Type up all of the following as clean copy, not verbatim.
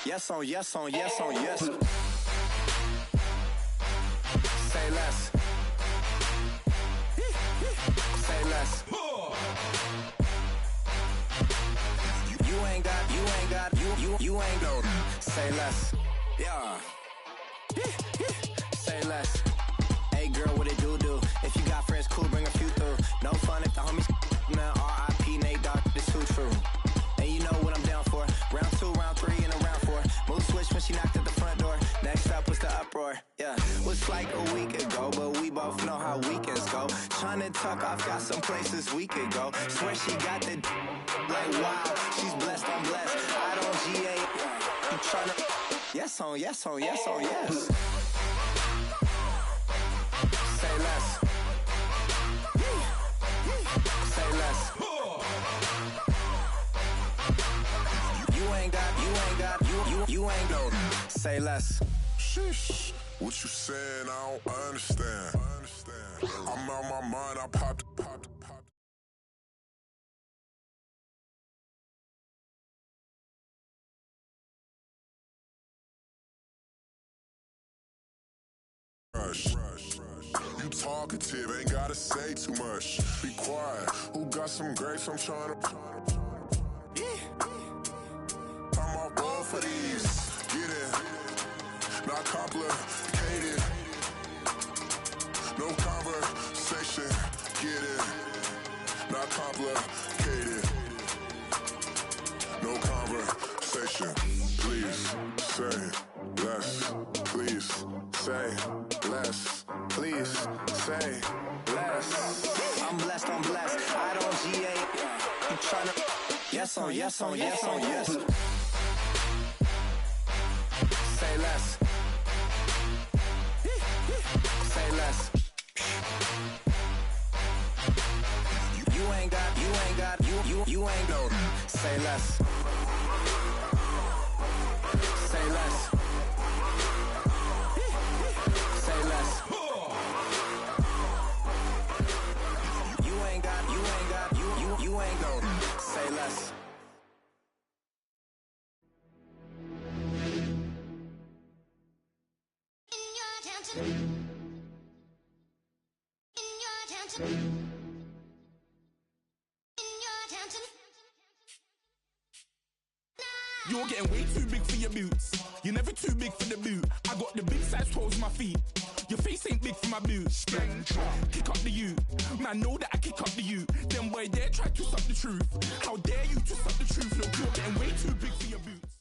Yes on yes on yes on yes. Say less. Say less. You ain't got, you ain't no. Say less. Yeah. Say less. Hey girl, what it do? If you got friends, cool, bring a few through. No fun if the homies, man, R.I.P. Nate Dogg, this too true. And you know what I'm down for. Round 2, round 3, and a round 4. Mood switch when she knocked at the front door. Next up was the uproar. Yeah, was like a week ago, but we both know how weekends go. Tryna tuck off, got some places we could go. Swear she got the like wow, she's blessed, I'm blessed. I don't GA. You tryna yes on yes on yes on yes. Say less. Say less. You ain't no. Say less. Sheesh. What you saying? I don't understand. I'm out my mind. I popped. Rush. You talkative, ain't gotta say too much. Be quiet. Who got some grapes? I'm trying to. I'm all ball for these. Get in. Not complicated. No conversation. Get in. Not complicated. No conversation. Please say less. Please say less. Please say less. I'm blessed, I don't GA. You tryna yes on yes on yes on yes. Say less. Say less. You ain't got, you ain't no. Say less. Say less. Say less. You ain't got, you ain't no. Say less. You're getting way too big for your boots. You're never too big for the boot. I got the big size toes on my feet. Your face ain't big for my boots. Kick up the you. Man, know that I kick up the you. Them boy there try to suck the truth. How dare you to suck the truth? Look, you're getting way too big for your boots.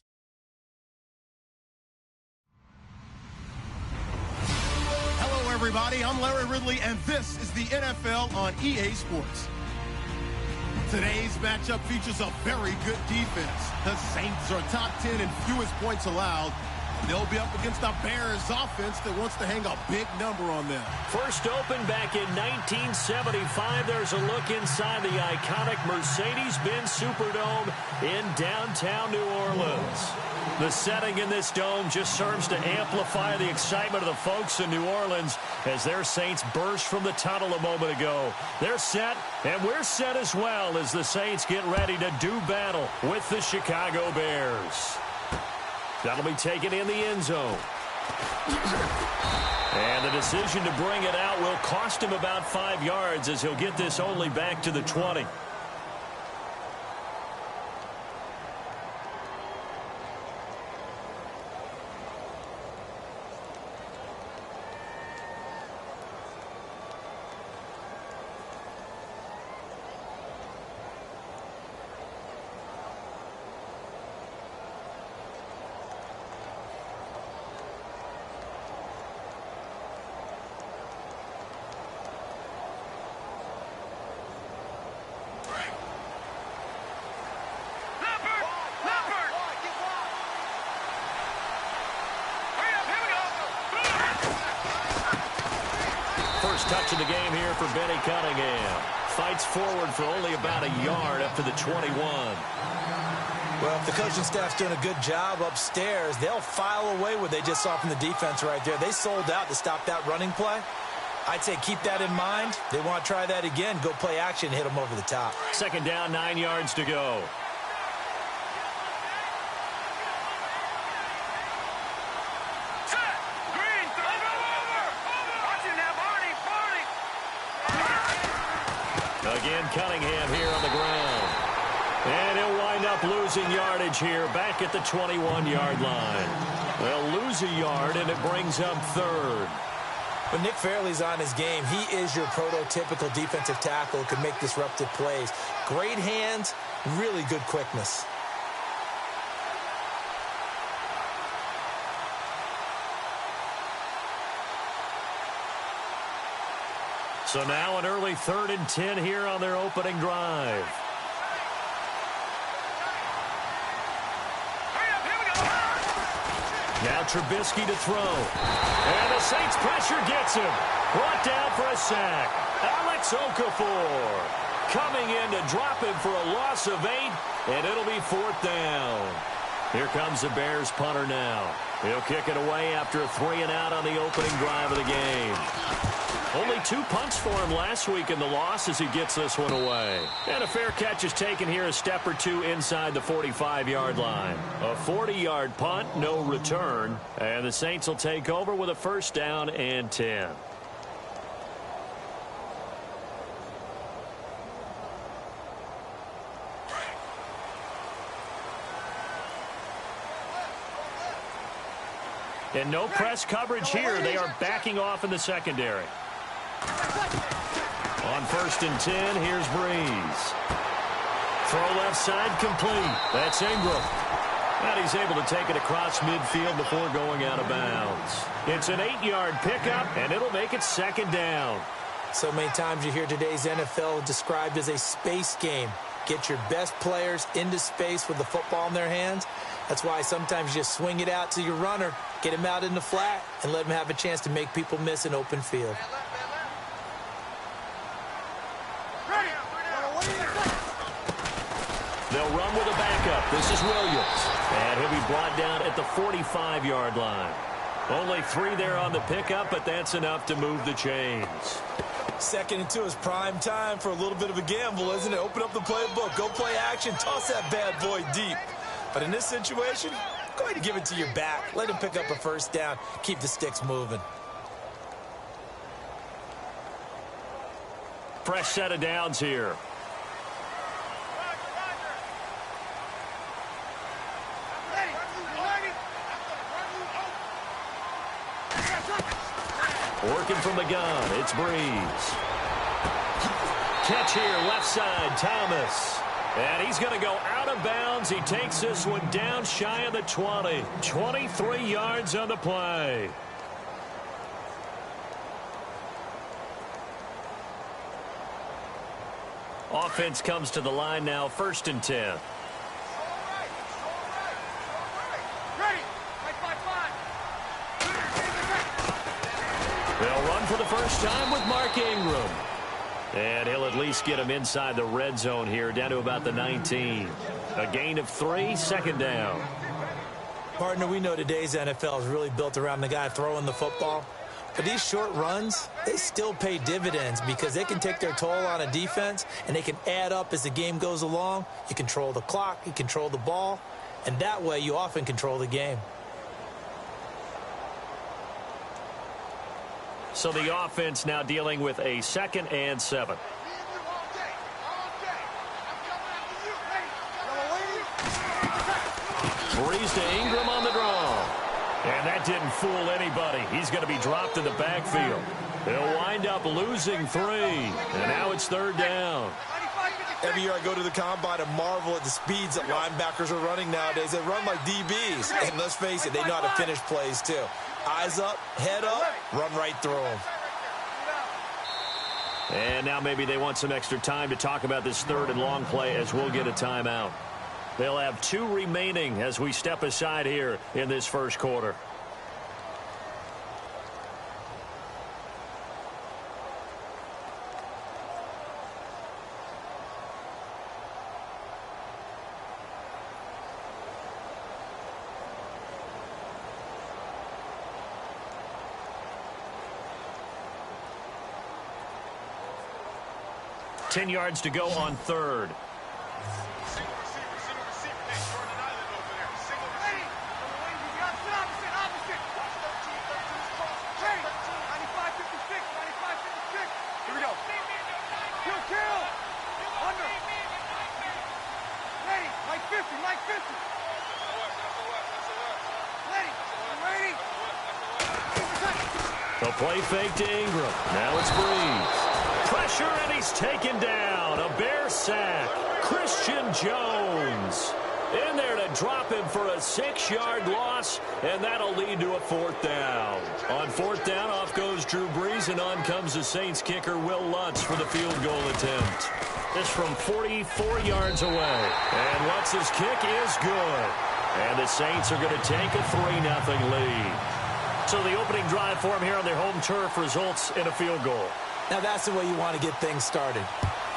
Hello, everybody. I'm Larry Ridley, and this is the NFL on EA Sports. Today's matchup features a very good defense. The Saints are top 10 in fewest points allowed. They'll be up against the Bears offense that wants to hang a big number on them. First opened back in 1975. There's a look inside the iconic Mercedes-Benz Superdome in downtown New Orleans. The setting in this dome just serves to amplify the excitement of the folks in New Orleans as their Saints burst from the tunnel a moment ago. They're set, and we're set as well as the Saints get ready to do battle with the Chicago Bears. That'll be taken in the end zone. And the decision to bring it out will cost him about 5 yards as he'll get this only back to the 20. First touch of the game here for Benny Cunningham. Fights forward for only about a yard up to the 21. Well, if the coaching staff's doing a good job upstairs, they'll file away what they just saw from the defense right there. They sold out to stop that running play. I'd say keep that in mind. They want to try that again. Go play action, hit them over the top. Second down, 9 yards to go. Again, Cunningham here on the ground. And he'll wind up losing yardage here back at the 21-yard line. They'll lose a yard, and it brings up third. When Nick Fairley's on his game, he is your prototypical defensive tackle who can make disruptive plays. Great hands, really good quickness. So now an early 3rd and 10 here on their opening drive. Now Trubisky to throw. And the Saints pressure gets him. Brought down for a sack. Alex Okafor coming in to drop him for a loss of 8, and it'll be 4th down. Here comes the Bears punter now. He'll kick it away after a 3-and-out on the opening drive of the game. Only 2 punts for him last week in the loss as he gets this one away. And a fair catch is taken here a step or two inside the 45-yard line. A 40-yard punt, no return. And the Saints will take over with a 1st down and 10. And no press coverage here. They are backing off in the secondary. On 1st and 10, here's Breeze. Throw left side complete. That's Ingram. And he's able to take it across midfield before going out of bounds. It's an 8-yard pickup, and it'll make it 2nd down. So many times you hear today's NFL described as a space game. Get your best players into space with the football in their hands. That's why sometimes you just swing it out to your runner, get him out in the flat, and let him have a chance to make people miss an open field. They'll run with a backup. This is Williams. And he'll be brought down at the 45-yard line. Only 3 there on the pickup, but that's enough to move the chains. 2nd and 2 is prime time for a little bit of a gamble, isn't it? Open up the playbook, go play action, toss that bad boy deep. But in this situation, go ahead and give it to your back. Let him pick up a 1st down. Keep the sticks moving. Fresh set of downs here. Working from the gun, it's Breeze. Catch here, left side, Thomas. And he's going to go out of bounds. He takes this one down shy of the 20. 23 yards on the play. Offense comes to the line now, 1st and 10. They'll run for the first time with Mark Ingram. And he'll at least get him inside the red zone here, down to about the 19. A gain of 3, 2nd down. Partner, we know today's NFL is really built around the guy throwing the football. But these short runs, they still pay dividends because they can take their toll on a defense, and they can add up as the game goes along. You control the clock, you control the ball, and that way you often control the game. So the offense now dealing with a 2nd and 7. Breeze to Ingram on the draw. And that didn't fool anybody. He's going to be dropped in the backfield. They'll wind up losing 3. And now it's 3rd down. Every year I go to the combine and marvel at the speeds that linebackers are running nowadays. They run like DBs. And let's face it, they know how to finish plays too. Eyes up, head up, run right through them. And now maybe they want some extra time to talk about this 3rd and long play as we'll get a timeout. They'll have 2 remaining as we step aside here in this 1st quarter. Ten yards to go on 3rd. The play fake to Ingram. Now it's Breeze. Pressure, and he's taken down. A Bear sack. Christian Jones in there to drop him for a 6-yard loss, and that'll lead to a 4th down. On 4th down, off goes Drew Brees, and on comes the Saints kicker, Will Lutz, for the field goal attempt. This from 44 yards away, and Lutz's kick is good. And the Saints are going to take a 3-0 lead. So the opening drive for him here on their home turf results in a field goal. Now that's the way you want to get things started.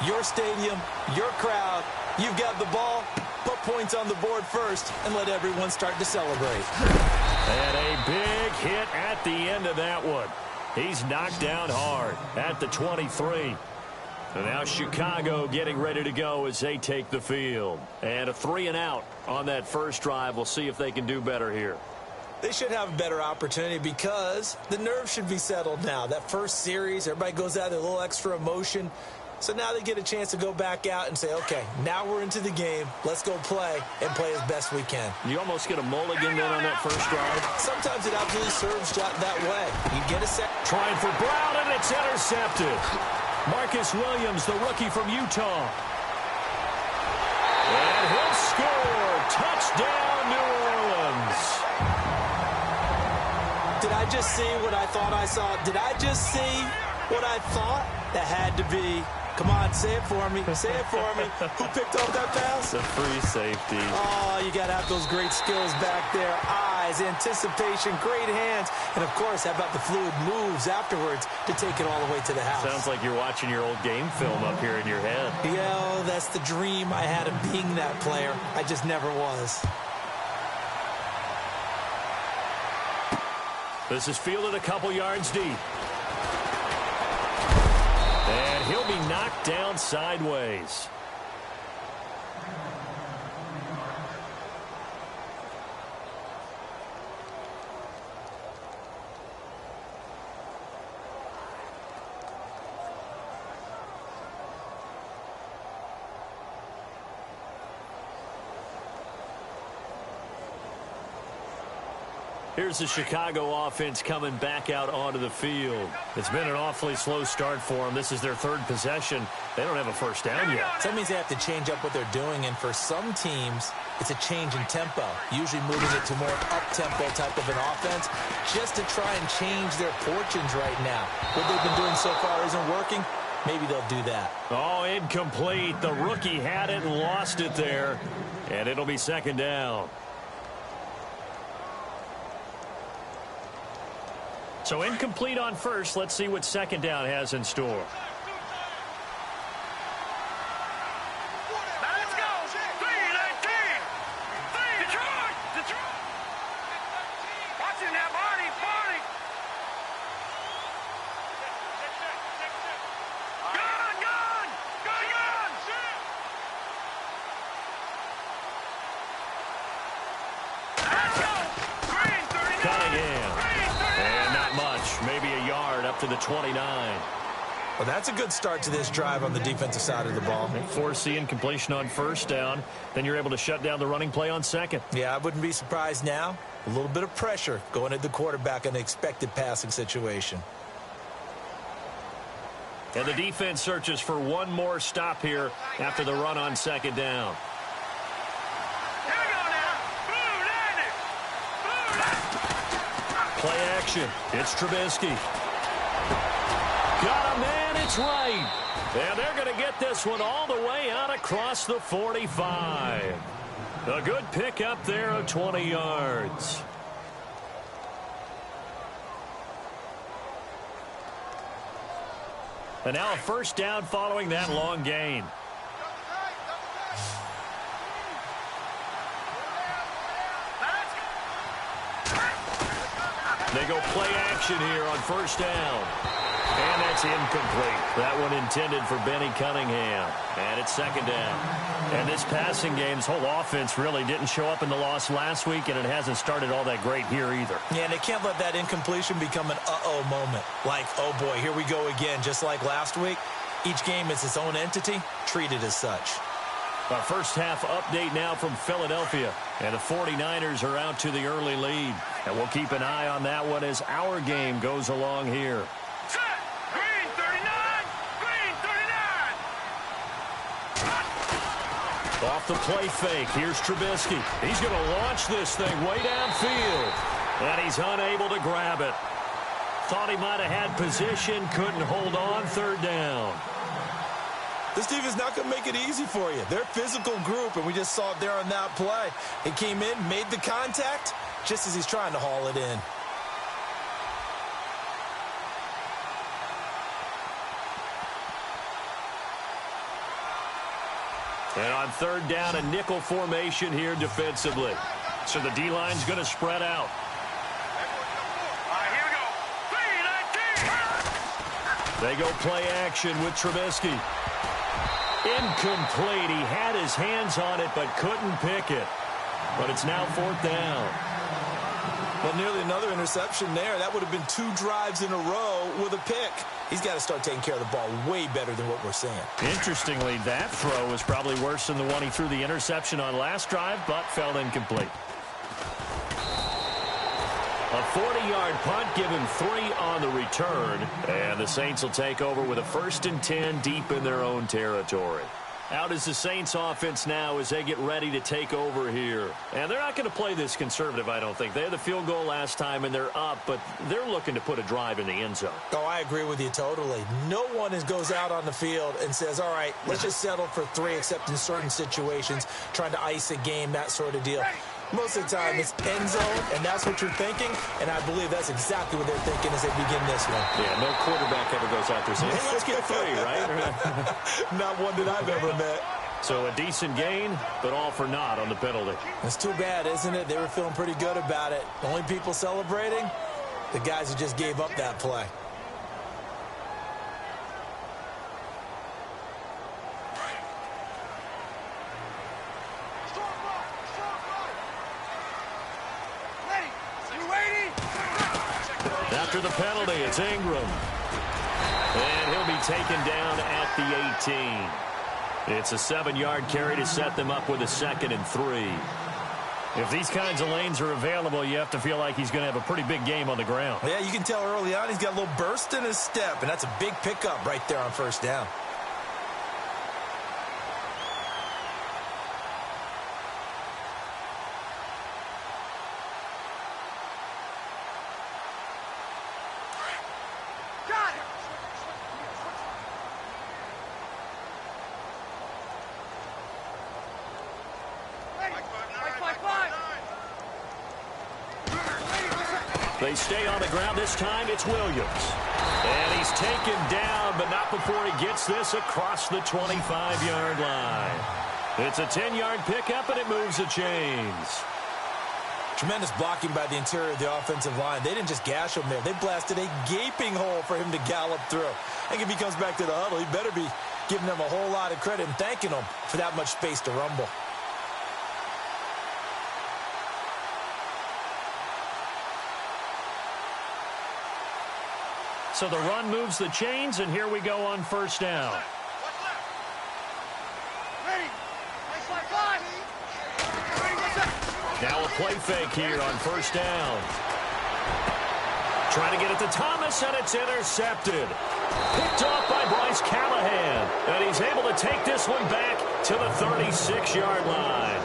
Your stadium, your crowd, you've got the ball, put points on the board first, and let everyone start to celebrate. And a big hit at the end of that one. He's knocked down hard at the 23. And now Chicago getting ready to go as they take the field. And a 3-and-out on that first drive. We'll see if they can do better here. They should have a better opportunity because the nerves should be settled now. That first series, everybody goes out with a little extra emotion. So now they get a chance to go back out and say, okay, now we're into the game. Let's go play and play as best we can. You almost get a mulligan then on that first drive. Sometimes it absolutely serves that way. You get a set. Trying for Brown, and it's intercepted. Marcus Williams, the rookie from Utah. And he'll score. Touchdown, New Orleans. Did I just see what I thought I saw? Did I just see what I thought? That had to be. Come on, say it for me. Say it for me. Who picked up that pass? The free safety. Oh, you got to have those great skills back there. Eyes, anticipation, great hands. And, of course, how about the fluid moves afterwards to take it all the way to the house? Sounds like you're watching your old game film up here in your head. Yeah, oh, that's the dream I had of being that player. I just never was. This is fielded a couple yards deep. And he'll be knocked down sideways. Here's the Chicago offense coming back out onto the field. It's been an awfully slow start for them. This is their 3rd possession. They don't have a first down yet. So that means they have to change up what they're doing, and for some teams, it's a change in tempo, usually moving it to more up-tempo type of an offense, just to try and change their fortunes right now. What they've been doing so far isn't working. Maybe they'll do that. Oh, incomplete. The rookie had it and lost it there, and it'll be 2nd down. So incomplete on first. Let's see what 2nd down has in store. Let's go. 3-19. Detroit. Watching that Barney. Gun. Let's go. Green 39. Cunningham. And not much. Maybe a yard up to the 29. Well, that's a good start to this drive on the defensive side of the ball. Force the incompletion on first down. Then you're able to shut down the running play on 2nd. Yeah, I wouldn't be surprised now. A little bit of pressure going at the quarterback in an expected passing situation. And the defense searches for one more stop here after the run on 2nd down. Here we go now. Play action. It's Trubisky. Got a man. It's right. And they're going to get this one all the way out across the 45. A good pickup there of 20 yards. And now a first down following that long gain. They go play action here on first down. And that's incomplete. That one intended for Benny Cunningham. And it's 2nd down. And this passing game's whole offense really didn't show up in the loss last week, and it hasn't started all that great here either. Yeah, and they can't let that incompletion become an uh-oh moment. Like, oh boy, here we go again. Just like last week, each game is its own entity, treated as such. Our first half update now from Philadelphia. And the 49ers are out to the early lead. And we'll keep an eye on that one as our game goes along here. Set. Green 39. Green 39. Off the play fake. Here's Trubisky. He's going to launch this thing way downfield. And he's unable to grab it. Thought he might have had position. Couldn't hold on. Third down. This defense is not going to make it easy for you. They're a physical group, and we just saw it there on that play. He came in, made the contact, just as he's trying to haul it in. And on third down, a nickel formation here defensively. So the D-line's going to spread out. All right, here we go. 3-19. They go play action with Trubisky. Incomplete. He had his hands on it but couldn't pick it. But it's now fourth down. Well, nearly another interception there. That would have been 2 drives in a row with a pick. He's got to start taking care of the ball way better than what we're seeing. Interestingly, that throw was probably worse than the one he threw the interception on last drive, but fell incomplete. A 40-yard punt, given 3 on the return, and the Saints will take over with a 1st and 10 deep in their own territory. Out is the Saints offense now as they get ready to take over here. And they're not going to play this conservative, I don't think. They had the field goal last time, and they're up, but they're looking to put a drive in the end zone. Oh, I agree with you totally. No one goes out on the field and says, all right, let's just settle for 3, except in certain situations, trying to ice a game, that sort of deal. Most of the time, it's end zone, and that's what you're thinking, and I believe that's exactly what they're thinking as they begin this one. Yeah, no quarterback ever goes out there saying, hey, let's get 3, right? Not one that I've ever met. So a decent gain, but all for naught on the penalty. It's too bad, isn't it? They were feeling pretty good about it. The only people celebrating, the guys who just gave up that play. After the penalty, it's Ingram. And he'll be taken down at the 18. It's a 7-yard carry to set them up with a 2nd and 3. If these kinds of lanes are available, you have to feel like he's going to have a pretty big game on the ground. Yeah, you can tell early on he's got a little burst in his step, and that's a big pickup right there on 1st down. They stay on the ground. This time it's Williams. And he's taken down, but not before he gets this across the 25-yard line. It's a 10-yard pickup, and it moves the chains. Tremendous blocking by the interior of the offensive line. They didn't just gash him there. They blasted a gaping hole for him to gallop through. I think if he comes back to the huddle, he better be giving them a whole lot of credit and thanking them for that much space to rumble. So the run moves the chains, and here we go on 1st down. Now a play fake here on 1st down. Trying to get it to Thomas, and it's intercepted. Picked off by Bryce Callahan. And he's able to take this one back to the 36-yard line.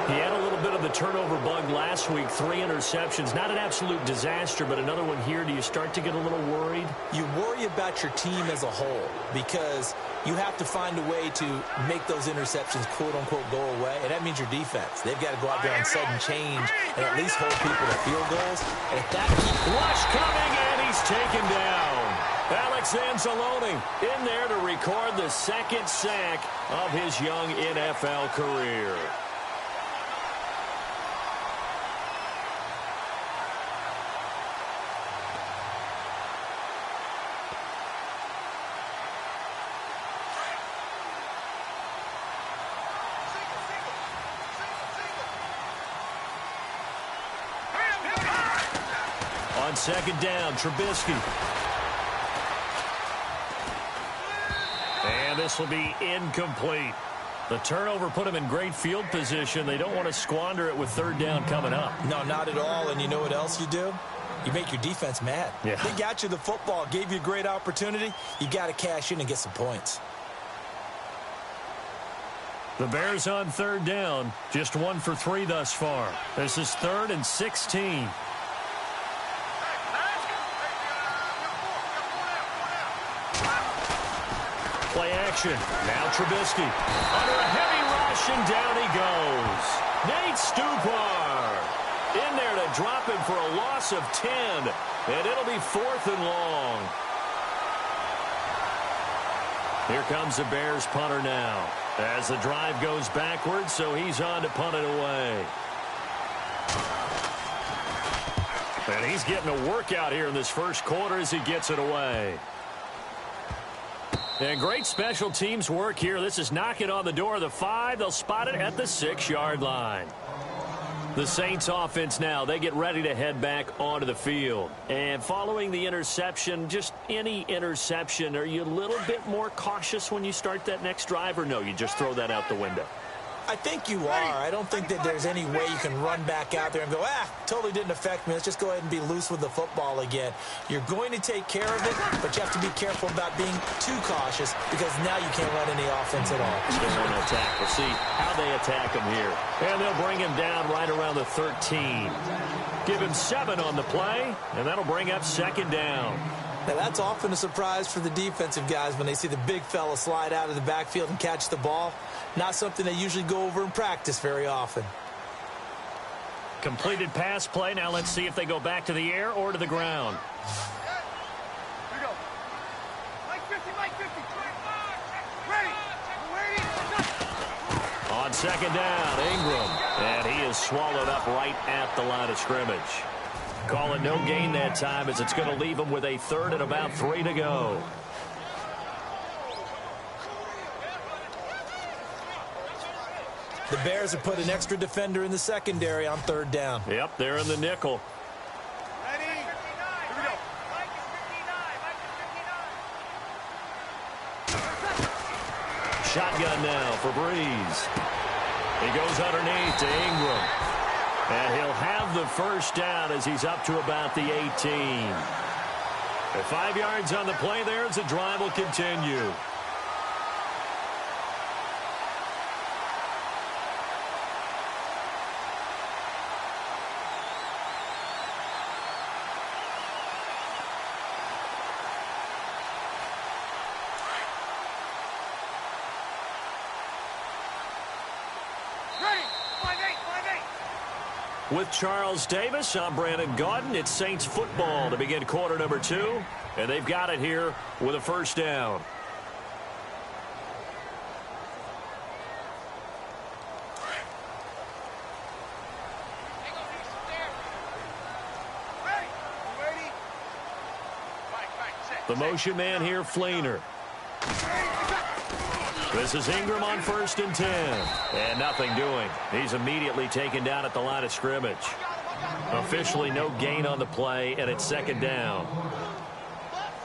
He had a little bit of the turnover bug last week, 3 interceptions. Not an absolute disaster, but another one here. Do you start to get a little worried? You worry about your team as a whole because you have to find a way to make those interceptions, quote-unquote, go away. And that means your defense. They've got to go out there and sudden change and at least hold people to field goals. And if that keeps... Rush coming, and he's taken down. Alex Anzalone in there to record the 2nd sack of his young NFL career. On 2nd down, Trubisky. And this will be incomplete. The turnover put them in great field position. They don't want to squander it with third down coming up. No, not at all. And you know what else you do? You make your defense mad. Yeah. They got you the football, gave you a great opportunity. You got to cash in and get some points. The Bears on third down, just 1 for 3 thus far. This is 3rd and 16. Play action. Now Trubisky. Under a heavy rush, and down he goes. Nate Stupar in there to drop him for a loss of 10. And it'll be 4th and long. Here comes the Bears punter now. As the drive goes backwards, so he's on to punt it away. And he's getting a workout here in this first quarter as he gets it away. And great special teams work here. This is knocking on the door of the 5. They'll spot it at the 6-yard line. The Saints offense now, they get ready to head back onto the field. And following the interception, just any interception, are you a little bit more cautious when you start that next drive, or no, you just throw that out the window? I think you are. I don't think that there's any way you can run back out there and go, totally didn't affect me. Let's just go ahead and be loose with the football again. You're going to take care of it, but you have to be careful about being too cautious because now you can't run any offense at all. Still want to attack. We'll see how they attack him here. And they'll bring him down right around the 13. Give him 7 on the play, and that'll bring up 2nd down. Now, that's often a surprise for the defensive guys when they see the big fella slide out of the backfield and catch the ball. Not something they usually go over in practice very often. Completed pass play. Now let's see if they go back to the air or to the ground. Here we go. Mike 50, Mike 50. Ready. Waiting. On 2nd down, Ingram. And he is swallowed up right at the line of scrimmage. Calling no gain that time as it's going to leave him with a 3rd and about 3 to go. The Bears have put an extra defender in the secondary on 3rd down. Yep, they're in the nickel. Ready. Here we go. Mike is 59. Shotgun now for Breeze. He goes underneath to Ingram. And he'll have the 1st down as he's up to about the 18. At 5 yards on the play there as the drive will continue. With Charles Davis, I'm Brandon Gaudin. It's Saints football to begin quarter number 2. And they've got it here with a 1st down. The motion man here, Fleener. This is Ingram on 1st and 10. And nothing doing. He's immediately taken down at the line of scrimmage. Officially no gain on the play, and it's 2nd down.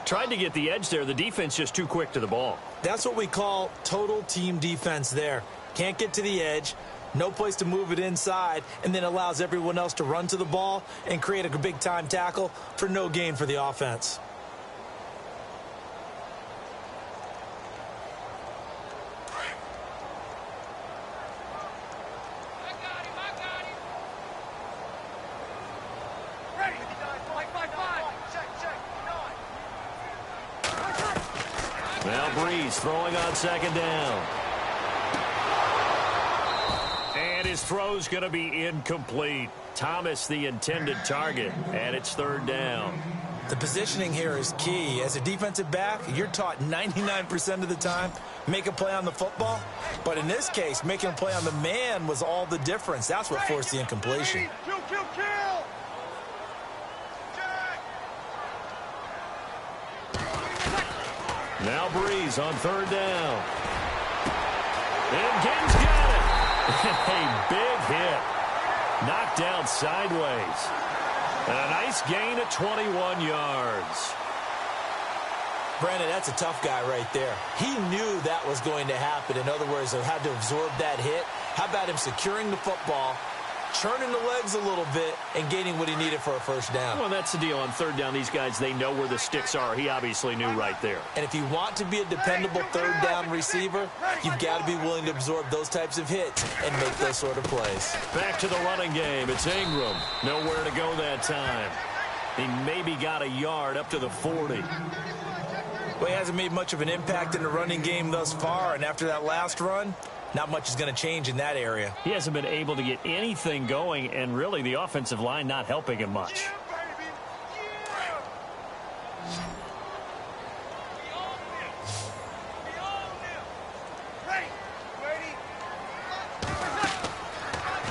Tried to get the edge there. The defense just too quick to the ball. That's what we call total team defense there. Can't get to the edge, no place to move it inside, and then allows everyone else to run to the ball and create a big-time tackle for no gain for the offense. Now Breeze throwing on 2nd down. And his throw's going to be incomplete. Thomas the intended target, and it's 3rd down. The positioning here is key. As a defensive back, you're taught 99% of the time, make a play on the football. But in this case, making a play on the man was all the difference. That's what forced the incompletion. Kill. Now Breeze on 3rd down. And Gaines got it. A big hit. Knocked down sideways. And a nice gain at 21 yards. Brandon, that's a tough guy right there. He knew that was going to happen. In other words, he had to absorb that hit. How about him securing the football, churning the legs a little bit, and gaining what he needed for a first down? Well, that's the deal. On third down, these guys, they know where the sticks are. He obviously knew right there. And if you want to be a dependable third down receiver, you've got to be willing to absorb those types of hits and make those sort of plays. Back to the running game. It's Ingram. Nowhere to go that time. He maybe got a yard up to the 40. Well, he hasn't made much of an impact in the running game thus far, and after that last run, not much is going to change in that area. He hasn't been able to get anything going, and really the offensive line not helping him much.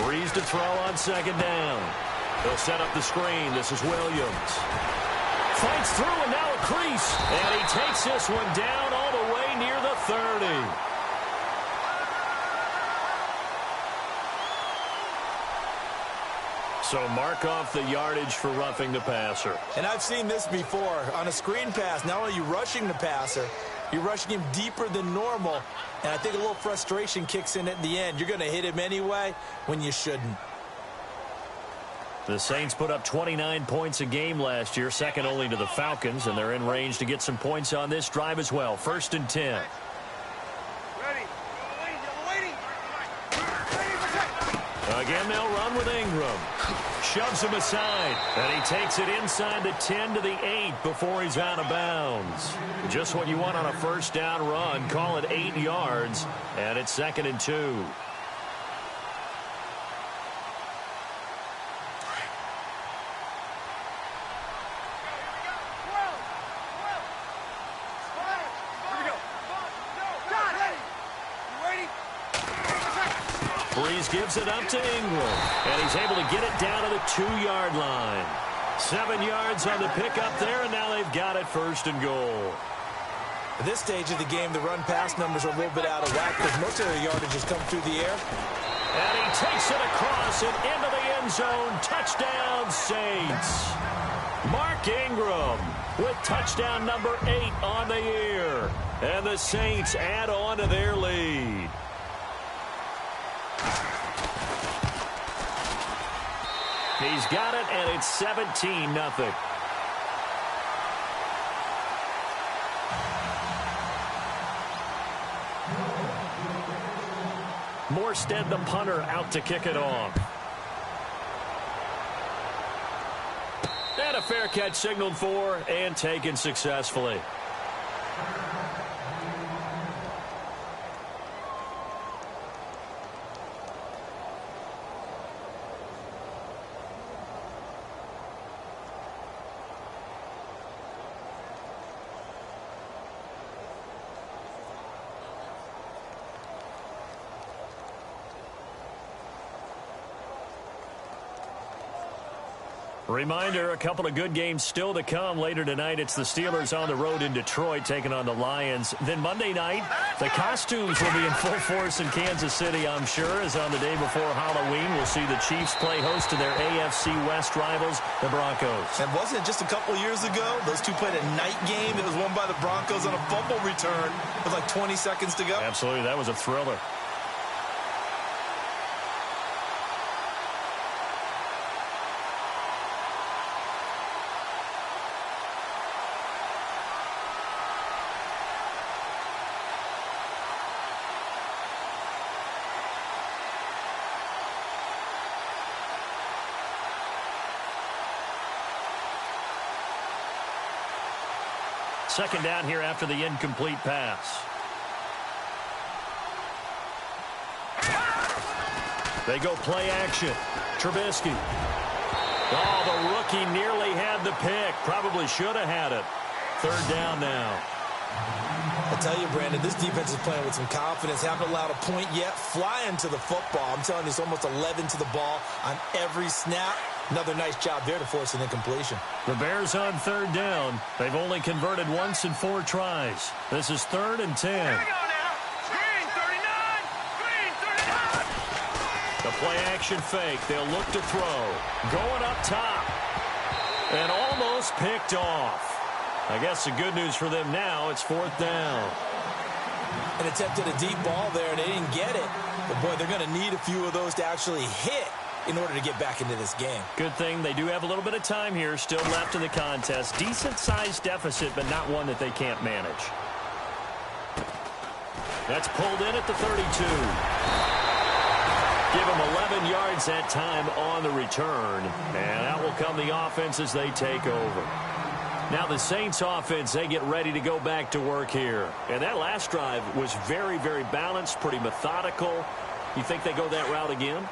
Breeze to throw on second down. They'll set up the screen. This is Williams. Fights through and now a crease. And he takes this one down all the way near the 30. So mark off the yardage for roughing the passer. And I've seen this before. On a screen pass, not only are you rushing the passer, you're rushing him deeper than normal. And I think a little frustration kicks in at the end. You're going to hit him anyway when you shouldn't. The Saints put up 29 points a game last year, second only to the Falcons, and they're in range to get some points on this drive as well. 1st and 10. Again, they'll run with Ingram. Shoves him aside, and he takes it inside the 10 to the 8 before he's out of bounds. Just what you want on a first down run. Call it 8 yards, and it's 2nd and 2. Breeze gives it up to Ingram, and he's able to get it down to the 2-yard line. 7 yards on the pickup there, and now they've got it 1st and goal. At this stage of the game, the run-pass numbers are a little bit out of whack because most of their yardage has come through the air. And he takes it across and into the end zone. Touchdown, Saints. Mark Ingram with touchdown number 8 on the year. And the Saints add on to their lead. He's got it, and it's 17-0. Morstead, the punter, out to kick it off. And a fair catch signaled for and taken successfully. Reminder, a couple of good games still to come. Later tonight, it's the Steelers on the road in Detroit taking on the Lions. Then Monday night, the costumes will be in full force in Kansas City, I'm sure, as on the day before Halloween, we'll see the Chiefs play host to their AFC West rivals, the Broncos. And wasn't it just a couple years ago, those two played a night game that was won by the Broncos on a fumble return with like 20 seconds to go? Absolutely, that was a thriller. Second down here after the incomplete pass. They go play action. Trubisky. Oh, the rookie nearly had the pick. Probably should have had it. 3rd down now. I tell you, Brandon, this defense is playing with some confidence. Haven't allowed a point yet. Flying to the football. I'm telling you, it's almost 11 to the ball on every snap. Another nice job there to force an incompletion. The Bears on 3rd down. They've only converted once in 4 tries. This is 3rd and 10. Here we go now. Screen 39. Screen 39. The play action fake. They'll look to throw. Going up top. And almost picked off. I guess the good news for them now, it's 4th down. And attempted a deep ball there, and they didn't get it. But, boy, they're going to need a few of those to actually hit in order to get back into this game. Good thing they do have a little bit of time here still left in the contest. Decent-sized deficit, but not one that they can't manage. That's pulled in at the 32. Give them 11 yards that time on the return. And out will come the offense as they take over. Now the Saints offense, they get ready to go back to work here. And that last drive was very, very balanced, pretty methodical. You think they go that route again?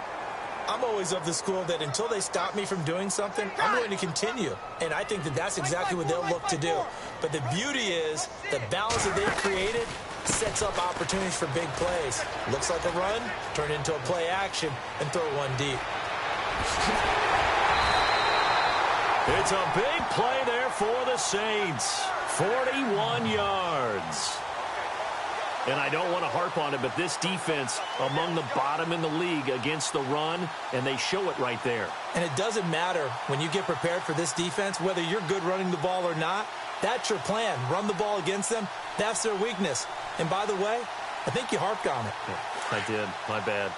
I'm always of the school that until they stop me from doing something, I'm going to continue. And I think that that's exactly what they'll look to do. But the beauty is the balance that they've created sets up opportunities for big plays. Looks like a run, turn it into a play action, and throw one deep. It's a big play there for the Saints. 41 yards. And I don't want to harp on it, but this defense among the bottom in the league against the run, and they show it right there. And it doesn't matter when you get prepared for this defense, whether you're good running the ball or not, that's your plan. Run the ball against them. That's their weakness. And by the way, I think you harped on it. Yeah, I did. My bad.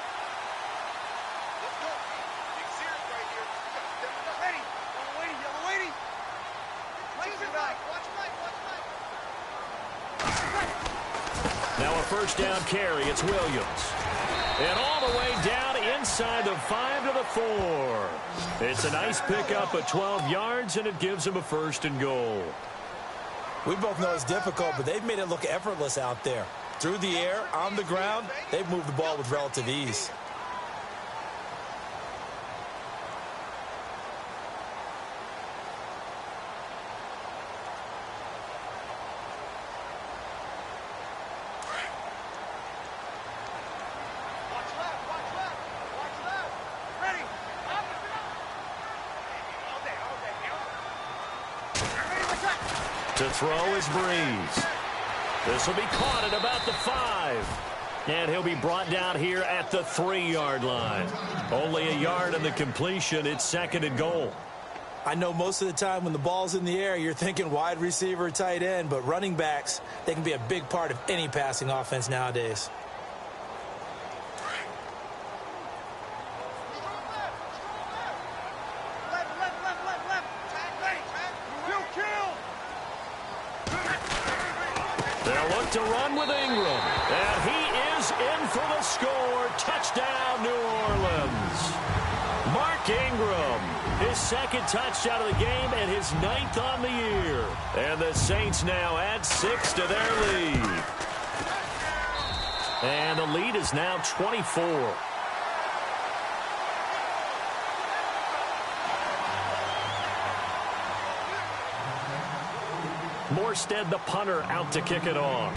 Now a first down carry. It's Williams. And all the way down inside the 5 to the 4. It's a nice pickup of 12 yards, and it gives them a 1st and goal. We both know it's difficult, but they've made it look effortless out there. Through the air, on the ground, they've moved the ball with relative ease. To throw is Breeze. This will be caught at about the 5. And he'll be brought down here at the 3-yard line. Only a yard on the completion. It's 2nd and goal. I know most of the time when the ball's in the air, you're thinking wide receiver, tight end, but running backs, they can be a big part of any passing offense nowadays. They'll look to run with Ingram. And he is in for the score. Touchdown, New Orleans. Mark Ingram, his 2nd touchdown of the game and his 9th on the year. And the Saints now add 6 to their lead. And the lead is now 24. Morstead, the punter, out to kick it off.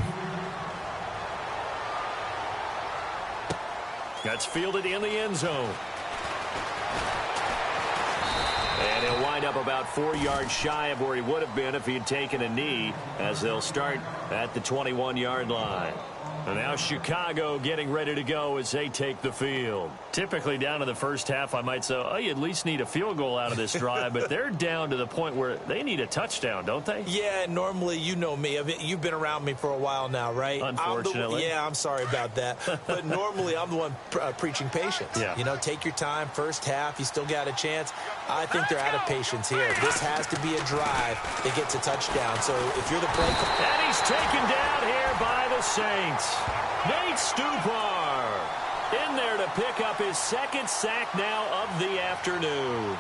That's fielded in the end zone. And he'll wind up about 4 yards shy of where he would have been if he had taken a knee, as they'll start at the 21-yard line. And now Chicago getting ready to go as they take the field. Typically down to the first half, I might say, oh, you at least need a field goal out of this drive, but they're down to the point where they need a touchdown, don't they? Yeah, normally, you know me. You've been around me for a while now, right? Unfortunately. I'm sorry about that. But normally, I'm the one preaching patience. Yeah. You know, take your time. First half, you still got a chance. I think they're out of patience here. This has to be a drive that gets a touchdown. So if you're the play... And he's taken down here by the Saints. Nate Stupar in there to pick up his 2nd sack now of the afternoon.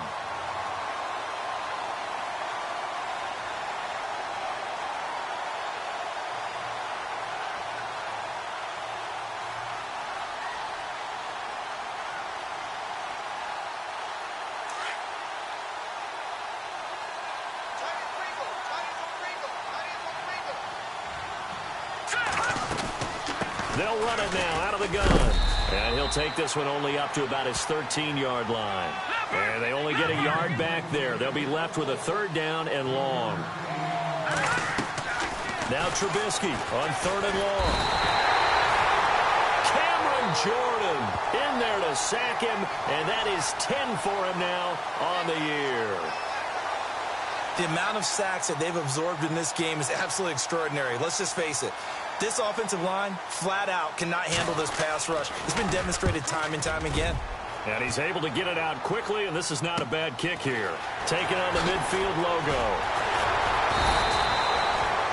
They'll run it now out of the gun. And he'll take this one only up to about his 13-yard line. And they only get a yard back there. They'll be left with a 3rd down and long. Now Trubisky on 3rd and long. Cameron Jordan in there to sack him. And that is 10 for him now on the year. The amount of sacks that they've absorbed in this game is absolutely extraordinary. Let's just face it. This offensive line, flat out, cannot handle this pass rush. It's been demonstrated time and time again. And he's able to get it out quickly, and this is not a bad kick here. Taking on the midfield logo.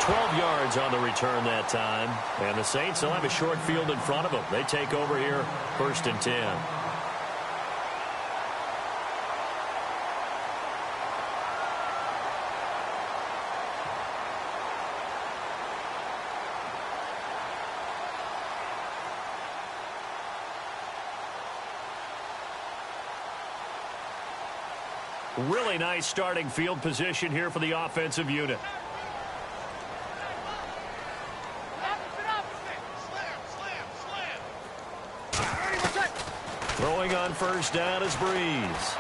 12 yards on the return that time. And the Saints will have a short field in front of them. They take over here, 1st and 10. Really nice starting field position here for the offensive unit. Throwing on 1st down is Breeze.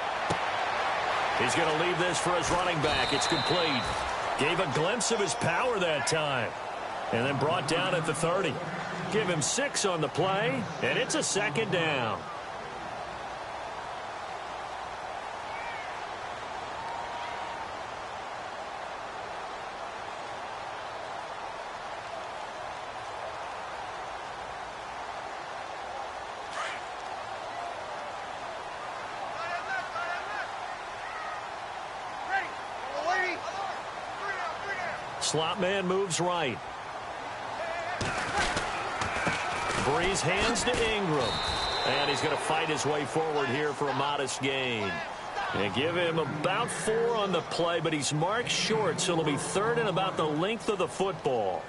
He's going to leave this for his running back. It's complete. Gave a glimpse of his power that time. And then brought down at the 30. Give him 6 on the play, and it's a 2nd down. Slot man moves right. Breeze hands to Ingram. And he's going to fight his way forward here for a modest gain. And give him about 4 on the play, but he's marked short, so it'll be 3rd and about the length of the football.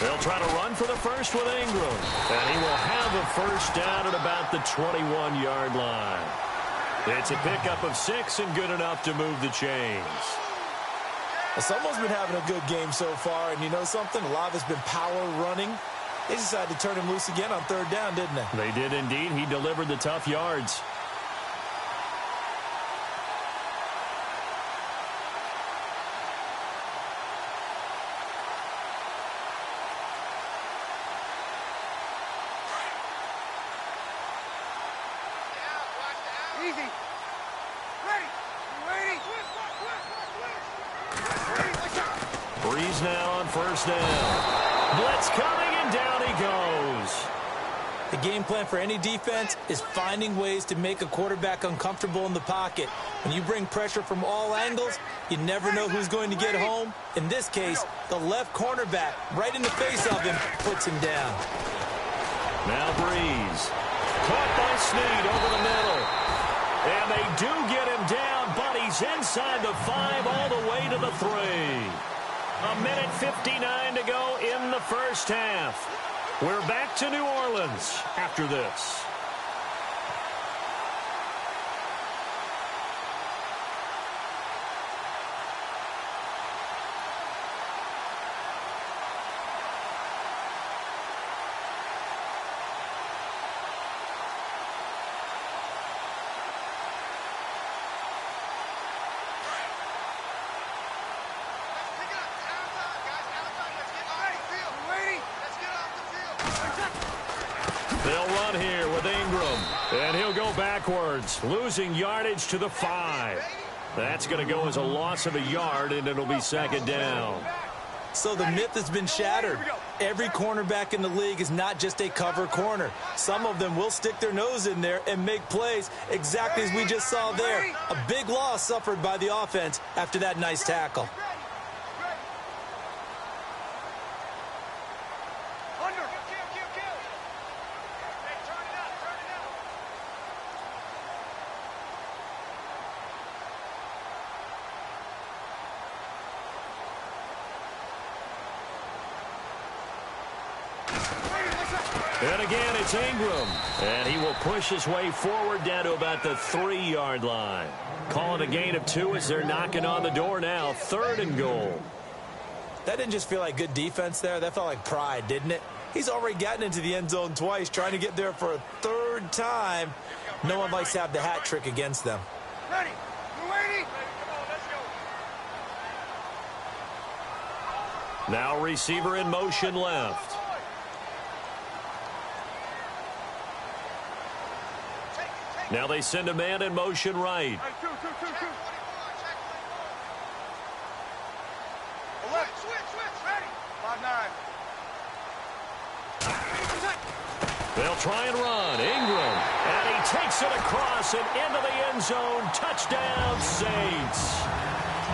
They'll try to run for the first with Ingram. And he will have a 1st down at about the 21-yard line. It's a pickup of 6 and good enough to move the chains. Someone's been having a good game so far, and you know something? A lot of it's been power running. They decided to turn him loose again on 3rd down, didn't they? They did indeed. He delivered the tough yards. Breeze now on 1st down. Blitz coming, and down he goes. The game plan for any defense is finding ways to make a quarterback uncomfortable in the pocket. When you bring pressure from all angles, you never know who's going to get home. In this case, the left cornerback, right in the face of him, puts him down. Now Breeze. Caught by Snead over the middle. And they do get him down, but he's inside the 5 all the way to the 3. A minute 59 to go in the 1st half. We're back to New Orleans after this. They'll run here with Ingram, and he'll go backwards, losing yardage to the 5. That's going to go as a loss of a yard, and it'll be 2nd down. So the myth has been shattered. Every cornerback in the league is not just a cover corner. Some of them will stick their nose in there and make plays exactly as we just saw there. A big loss suffered by the offense after that nice tackle. And again, it's Ingram. And he will push his way forward down to about the 3-yard line. Calling a gain of 2 as they're knocking on the door now. 3rd and goal. That didn't just feel like good defense there. That felt like pride, didn't it? He's already gotten into the end zone twice, trying to get there for a 3rd time. No one likes to have the hat trick against them. Ready? You ready? Now receiver in motion left. Now they send a man in motion right. They'll try and run. Ingram. And he takes it across and into the end zone. Touchdown, Saints.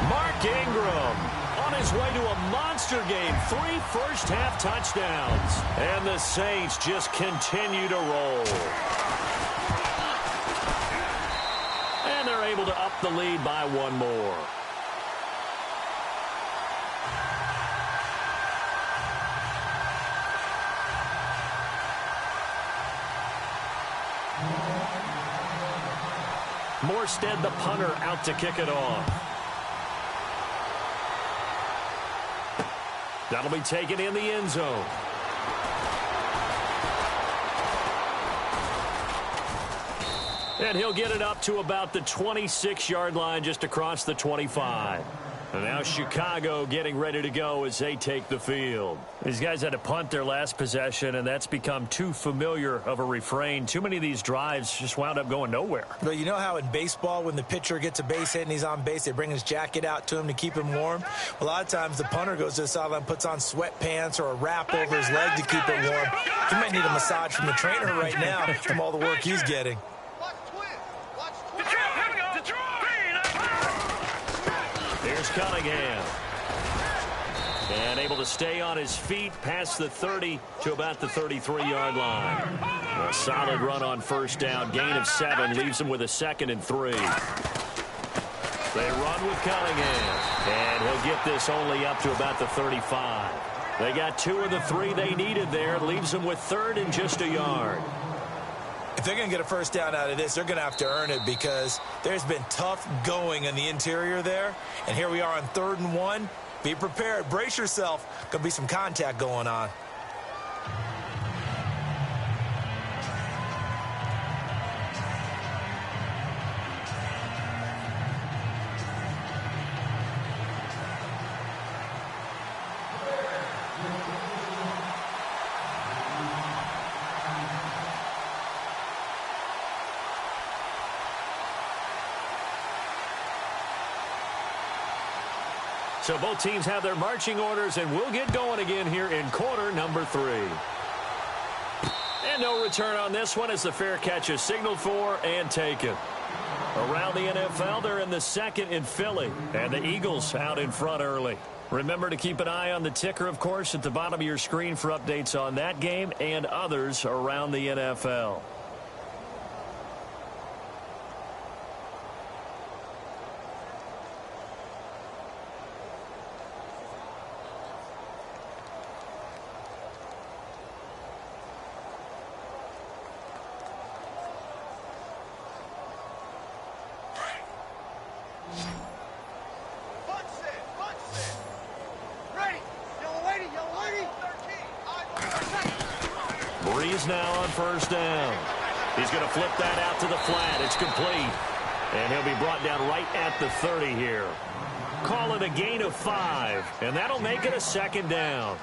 Mark Ingram on his way to a monster game. 3 first-half touchdowns. And the Saints just continue to roll. And they're able to up the lead by 1 more. Morstead, the punter, out to kick it off. That'll be taken in the end zone. And he'll get it up to about the 26-yard line, just across the 25. And now Chicago getting ready to go as they take the field. These guys had to punt their last possession, and that's become too familiar of a refrain. Too many of these drives just wound up going nowhere. But you know how in baseball, when the pitcher gets a base hit and he's on base, they bring his jacket out to him to keep him warm? A lot of times the punter goes to the sideline, puts on sweatpants or a wrap over his leg to keep it warm. He might need a massage from the trainer right now from all the work he's getting. Here's Cunningham. And able to stay on his feet past the 30 to about the 33-yard line. A solid run on first down. Gain of 7 leaves him with a 2nd and 3. They run with Cunningham. And he'll get this only up to about the 35. They got 2 of the 3 they needed there. Leaves them with 3rd and just a yard. If they're going to get a first down out of this, they're going to have to earn it because there's been tough going in the interior there. And here we are on 3rd and 1. Be prepared. Brace yourself. Going to be some contact going on. So both teams have their marching orders, and we'll get going again here in quarter number 3. And no return on this one as the fair catch is signaled for and taken. Around the NFL, they're in the 2nd in Philly, and the Eagles out in front early. Remember to keep an eye on the ticker, of course, at the bottom of your screen for updates on that game and others around the NFL. Breeze now on first down. He's going to flip that out to the flat. It's complete. And he'll be brought down right at the 30 here. Call it a gain of 5, and that'll make it a 2nd down.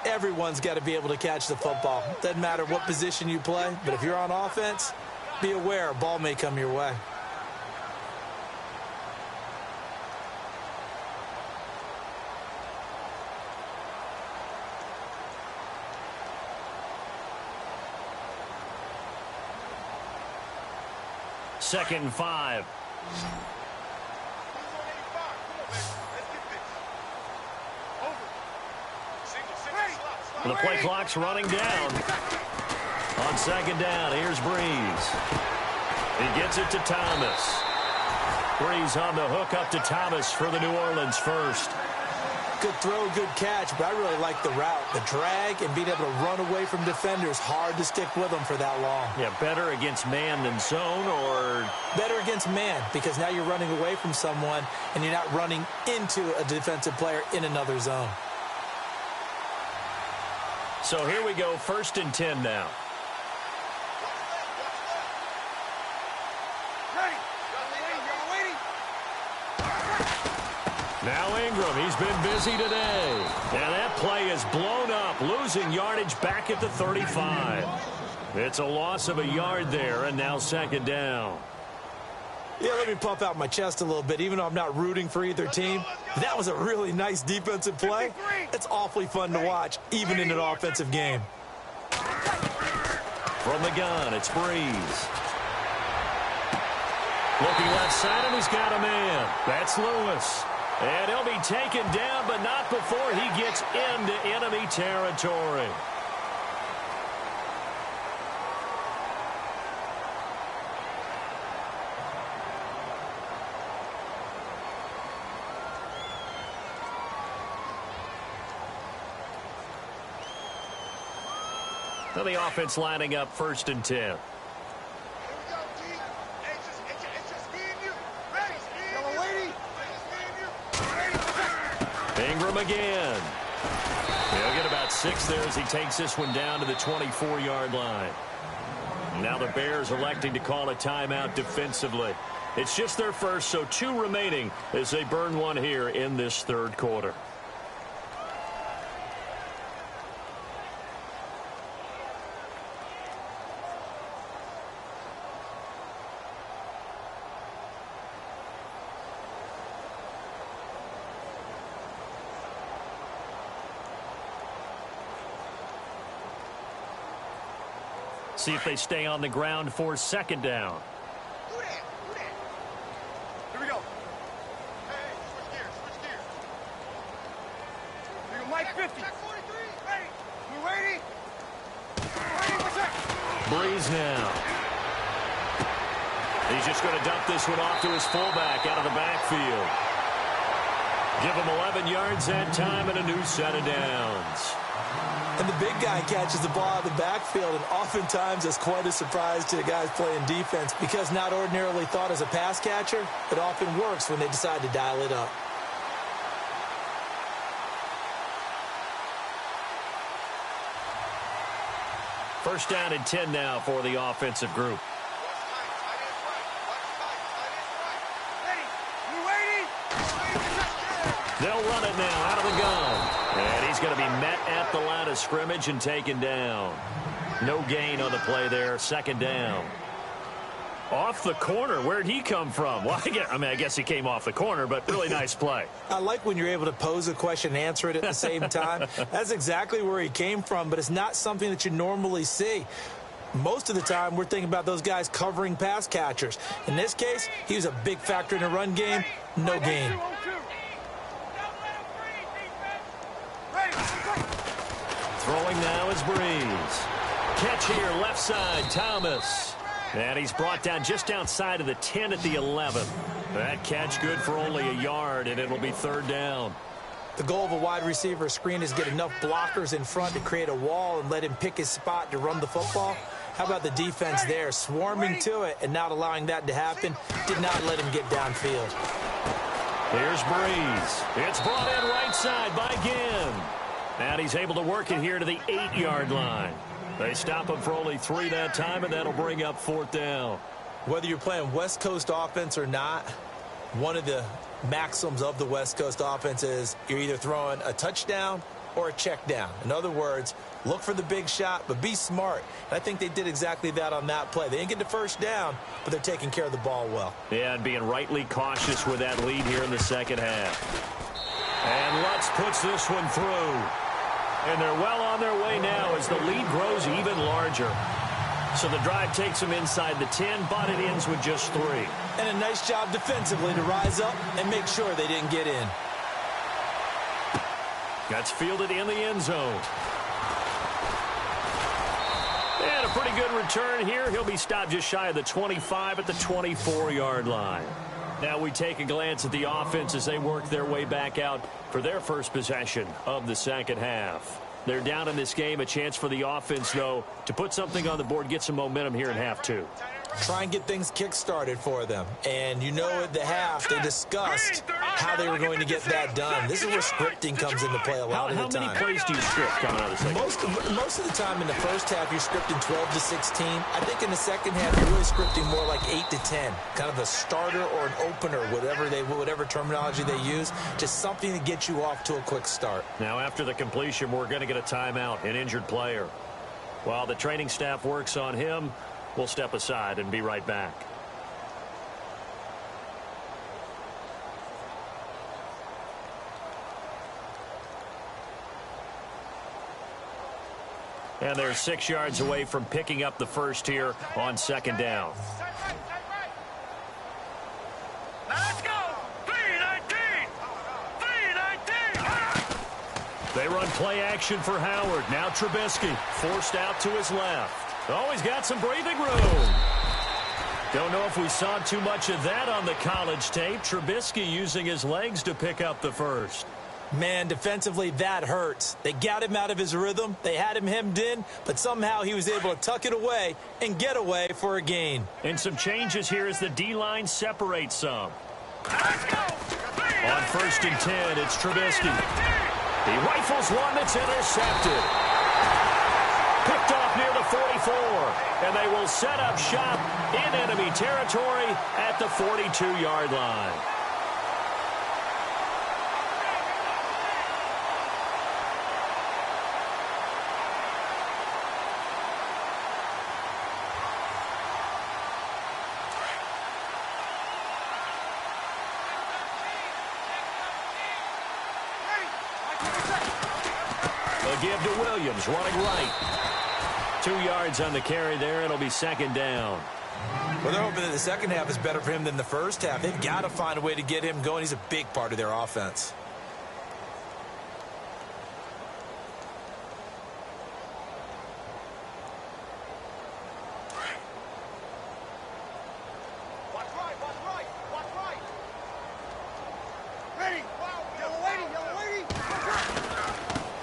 Everyone's got to be able to catch the football. Doesn't matter what position you play, but if you're on offense, be aware a ball may come your way. Second and 5. The play clock's running down. On 2nd down, here's Breeze. He gets it to Thomas. Breeze on the hook up to Thomas for the New Orleans first. Good throw, good catch, but I really like the route. The drag and being able to run away from defenders, hard to stick with them for that long. Yeah, better against man than zone, or? Better against man, because now you're running away from someone and you're not running into a defensive player in another zone. So here we go, 1st and 10 now. Now Ingram, he's been busy today. And that play is blown up, losing yardage back at the 35. It's a loss of a yard there, and now second down. Yeah, let me puff out my chest a little bit, even though I'm not rooting for either team. That was a really nice defensive play. It's awfully fun to watch, even in an offensive game. From the gun, it's Breeze. Looking left side, and he's got a man. That's Lewis. And he'll be taken down, but not before he gets into enemy territory. So the offense lining up 1st and 10. Ingram again. He'll get about 6 there as he takes this one down to the 24-yard line. Now the Bears electing to call a timeout defensively. It's just their first, so 2 remaining as they burn one here in this 3rd quarter. See if they stay on the ground for 2nd down. Here we go. Hey, switch gears. Here we go, Mike 50. Check 43. Ready. We ready? Breeze now. He's just going to dump this one off to his fullback out of the backfield. Give him 11 yards that time and a new set of downs. And the big guy catches the ball out of the backfield, and oftentimes it's quite a surprise to the guys playing defense because not ordinarily thought as a pass catcher, it often works when they decide to dial it up. First down and 10 now for the offensive group. They'll run it now out of the gun. And he's going to be met at the line of scrimmage and taken down. No gain on the play there. 2nd down. Off the corner. Where'd he come from? Well, I guess he came off the corner, but really nice play. I like when you're able to pose a question and answer it at the same time. That's exactly where he came from, but it's not something that you normally see. Most of the time, we're thinking about those guys covering pass catchers. In this case, he was a big factor in the run game. No gain. Throwing now is Breeze. Catch here, left side, Thomas. And he's brought down just outside of the 10 at the 11. That catch good for only a yard, and it'll be 3rd down. The goal of a wide receiver screen is get enough blockers in front to create a wall and let him pick his spot to run the football. How about the defense there, swarming to it and not allowing that to happen? Did not let him get downfield. Here's Breeze. It's brought in right side by Ginn. And he's able to work it here to the 8-yard line. They stop him for only 3 that time, and that'll bring up 4th down. Whether you're playing West Coast offense or not, one of the maxims of the West Coast offense is you're either throwing a touchdown or a check down. In other words, look for the big shot, but be smart. And I think they did exactly that on that play. They didn't get the 1st down, but they're taking care of the ball well. Yeah, and being rightly cautious with that lead here in the 2nd half. And Lutz puts this one through. And they're well on their way now as the lead grows even larger. So the drive takes them inside the 10, but it ends with just 3. And a nice job defensively to rise up and make sure they didn't get in. That's fielded in the end zone. And a pretty good return here. He'll be stopped just shy of the 25 at the 24-yard line. Now we take a glance at the offense as they work their way back out for their first possession of the 2nd half. They're down in this game. A chance for the offense, though, to put something on the board, get some momentum here in half 2. try and get things kick-started for them. And you know at the half, they discussed how they were going to get that done. This is where scripting comes into play a lot of the time. How many plays do you script coming out of the second? Most of the time in the first half, you're scripting 12 to 16. I think in the second half, you're really scripting more like 8 to 10. Kind of a starter or an opener, whatever terminology they use. Just something to get you off to a quick start. Now, after the completion, we're going to get a timeout, an injured player. While the training staff works on him, we'll step aside and be right back. And they're 6 yards away from picking up the first here on second down. Let's go! 319! 319! They run play action for Howard. Now Trubisky forced out to his left. Oh, he's got some breathing room. Don't know if we saw too much of that on the college tape. Trubisky using his legs to pick up the first. Man, defensively, that hurts. They got him out of his rhythm. They had him hemmed in, but somehow he was able to tuck it away and get away for a gain. And some changes here as the D-line separates some. On 1st and 10, it's Trubisky. He rifles one that's intercepted. Picked off near the 44, and they will set up shop in enemy territory at the 42-yard line. A give to Williams, running right. 2 yards on the carry there. It'll be second down. Well, they're hoping that the second half is better for him than the first half. They've got to find a way to get him going. He's a big part of their offense.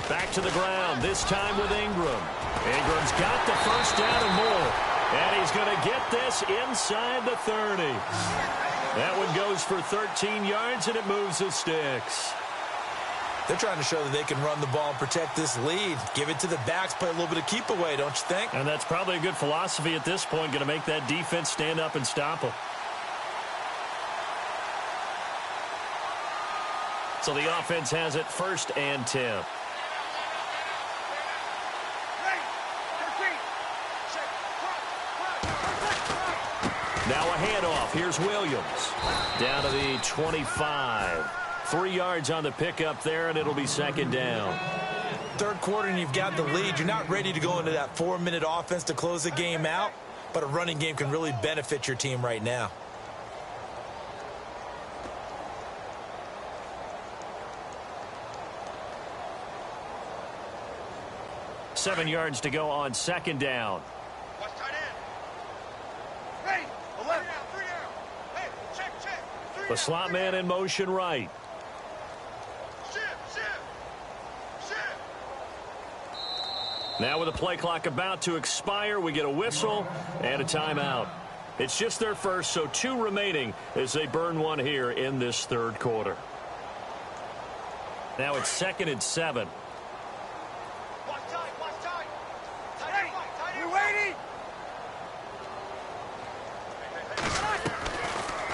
Back to the ground, this time with Ingram. Ingram's got the first down and more. And he's going to get this inside the 30. That one goes for 13 yards, and it moves the sticks. They're trying to show that they can run the ball and protect this lead. Give it to the backs, play a little bit of keep away, don't you think? And that's probably a good philosophy at this point, going to make that defense stand up and stop them. So the offense has it 1st and 10. Now a handoff. Here's Williams. Down to the 25. 3 yards on the pickup there, and it'll be second down. Third quarter, and you've got the lead. You're not ready to go into that 4-minute offense to close the game out, but a running game can really benefit your team right now. Seven yards to go on second down. The slot man in motion right. Now with the play clock about to expire, we get a whistle and a timeout. It's just their first, so 2 remaining as they burn one here in this third quarter. Now it's 2nd and 7.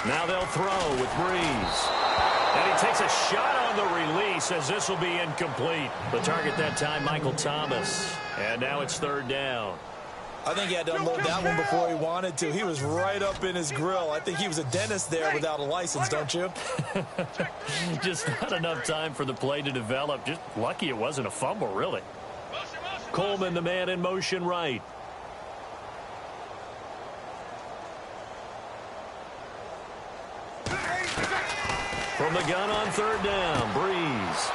Now they'll throw with Breeze. And he takes a shot on the release as this will be incomplete. The target that time, Michael Thomas. And now it's 3rd down. I think he had to unload that one before he wanted to. He was right up in his grill. I think he was a dentist there without a license, don't you? Just not enough time for the play to develop. Just lucky it wasn't a fumble, really. Coleman, the man in motion right. From the gun on 3rd down, Breeze.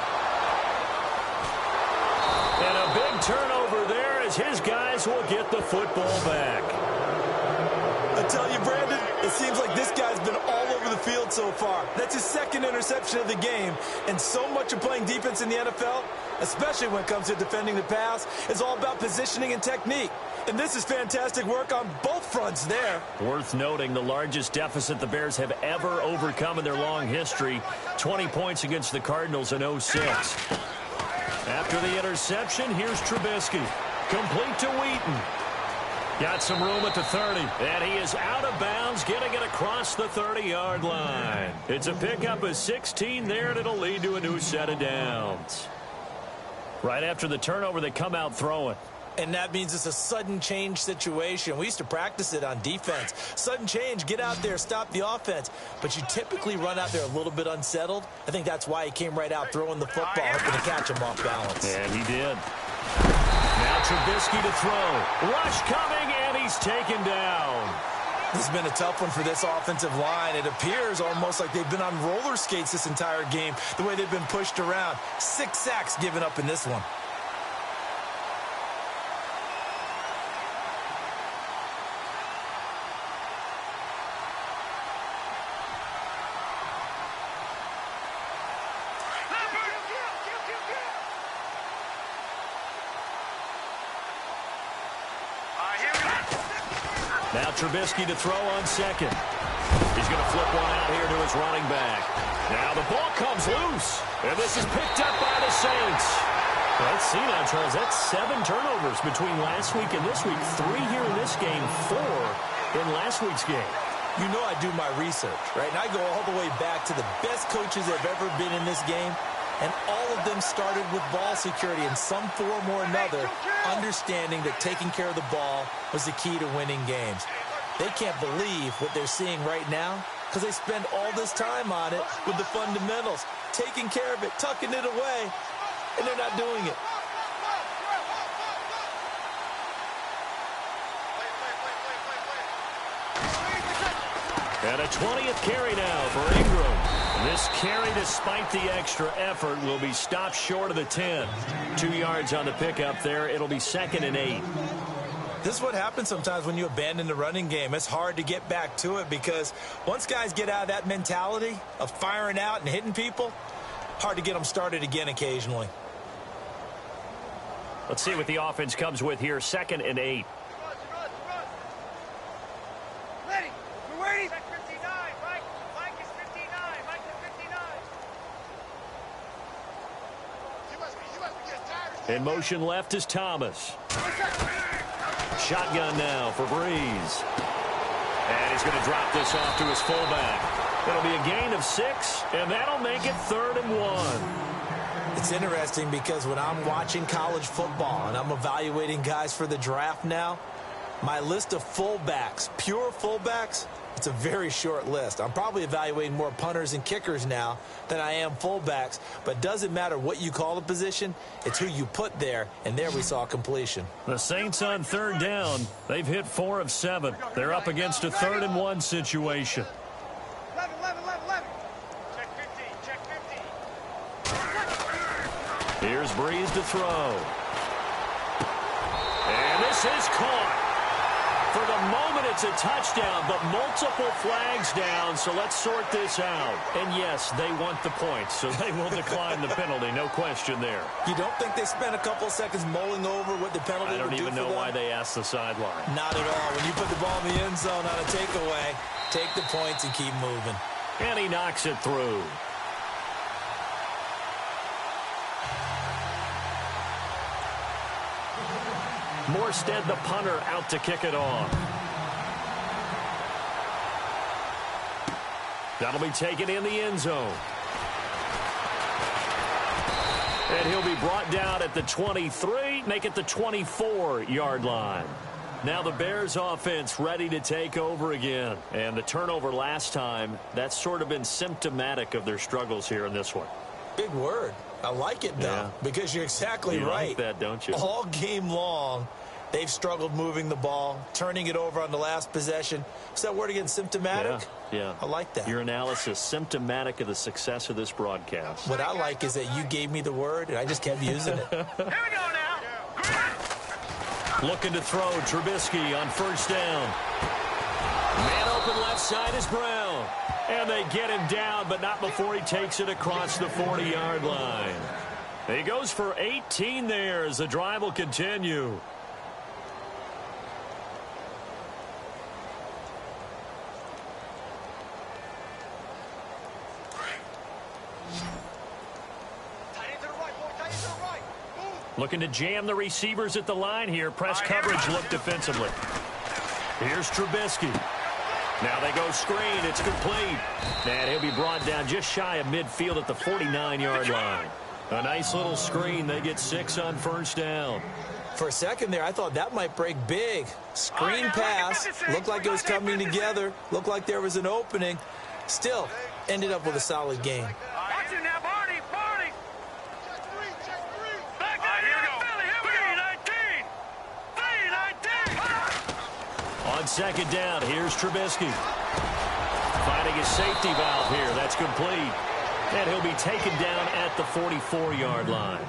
And a big turnover there as his guys will get the football back. I tell you, Brandon, it seems like this guy's been all over the field so far. That's his 2nd interception of the game. And so much of playing defense in the NFL, especially when it comes to defending the pass, is all about positioning and technique. And this is fantastic work on both fronts there. Worth noting, the largest deficit the Bears have ever overcome in their long history, 20 points against the Cardinals in 06. After the interception, here's Trubisky. Complete to Wheaton. Got some room at the 30, and he is out of bounds, getting it across the 30-yard line. It's a pickup of 16 there, and it'll lead to a new set of downs. Right after the turnover, they come out throwing. And that means it's a sudden change situation. We used to practice it on defense. Sudden change, get out there, stop the offense. But you typically run out there a little bit unsettled. I think that's why he came right out throwing the football, hoping to catch him off balance. And he did. Now Trubisky to throw. Rush coming, and he's taken down. This has been a tough one for this offensive line. It appears almost like they've been on roller skates this entire game, the way they've been pushed around. 6 sacks given up in this one. Now Trubisky to throw on second. He's going to flip one out here to his running back. Now the ball comes loose, and this is picked up by the Saints. Let's see now, Charles. That's 7 turnovers between last week and this week. 3 here in this game, 4 in last week's game. You know I do my research, right? And I go all the way back to the best coaches that have ever been in this game. And all of them started with ball security in some form or another, understanding that taking care of the ball was the key to winning games. They can't believe what they're seeing right now because they spend all this time on it with the fundamentals, taking care of it, tucking it away, and they're not doing it. And a 20th carry now for Ingram. This carry, despite the extra effort, will be stopped short of the 10. 2 yards on the pickup there. It'll be 2nd and 8. This is what happens sometimes when you abandon the running game. It's hard to get back to it because once guys get out of that mentality of firing out and hitting people, hard to get them started again occasionally. Let's see what the offense comes with here. 2nd and 8. Ready. We're waiting. Check 59. Mike is 59. Mike is 59. In motion left is Thomas. Shotgun now for Breeze. And he's going to drop this off to his fullback. It'll be a gain of 6, and that'll make it 3rd and 1. It's interesting because when I'm watching college football and I'm evaluating guys for the draft now, my list of fullbacks, pure fullbacks, it's a very short list. I'm probably evaluating more punters and kickers now than I am fullbacks. But it doesn't matter what you call the position. It's who you put there. And there we saw completion. The Saints on 3rd down. They've hit 4 of 7. They're up against a 3rd and 1 situation. 11. Check 50. Check 50. Here's Breeze to throw. And this is caught. For the moment, it's a touchdown, but multiple flags down, so let's sort this out. And yes, they want the points, so they will decline the penalty, no question there. You don't think they spent a couple of seconds mulling over what the penalty would do for them? I don't even know why they asked the sideline. Not at all. When you put the ball in the end zone on a takeaway, take the points and keep moving. And he knocks it through. Morstead, the punter, out to kick it off. That'll be taken in the end zone. And he'll be brought down at the 23, make it the 24-yard line. Now the Bears offense ready to take over again. And the turnover last time, that's sort of been symptomatic of their struggles here in this one. Big word. I like it, though, because you're exactly right. You like that, don't you? All game long, they've struggled moving the ball, turning it over on the last possession. Is that word again, symptomatic? Yeah. I like that. Your analysis, symptomatic of the success of this broadcast. What I like is that you gave me the word, and I just kept using it. Here we go now. Looking to throw, Trubisky on 1st down. Man open left side is Brown. And they get him down, but not before he takes it across the 40-yard line. He goes for 18 there as the drive will continue. Looking to jam the receivers at the line here. Press coverage look defensively. Here's Trubisky. Now they go screen. It's complete. And he'll be brought down just shy of midfield at the 49-yard line. A nice little screen. They get 6 on first down. For a second there, I thought that might break big. Screen pass. Looked like it was coming together. Looked like there was an opening. Still, ended up with a solid game. Watch it now, Barney. Barney. Back there, here we go. B-19. On second down, here's Trubisky. Finding his safety valve here. That's complete. And he'll be taken down at the 44-yard line.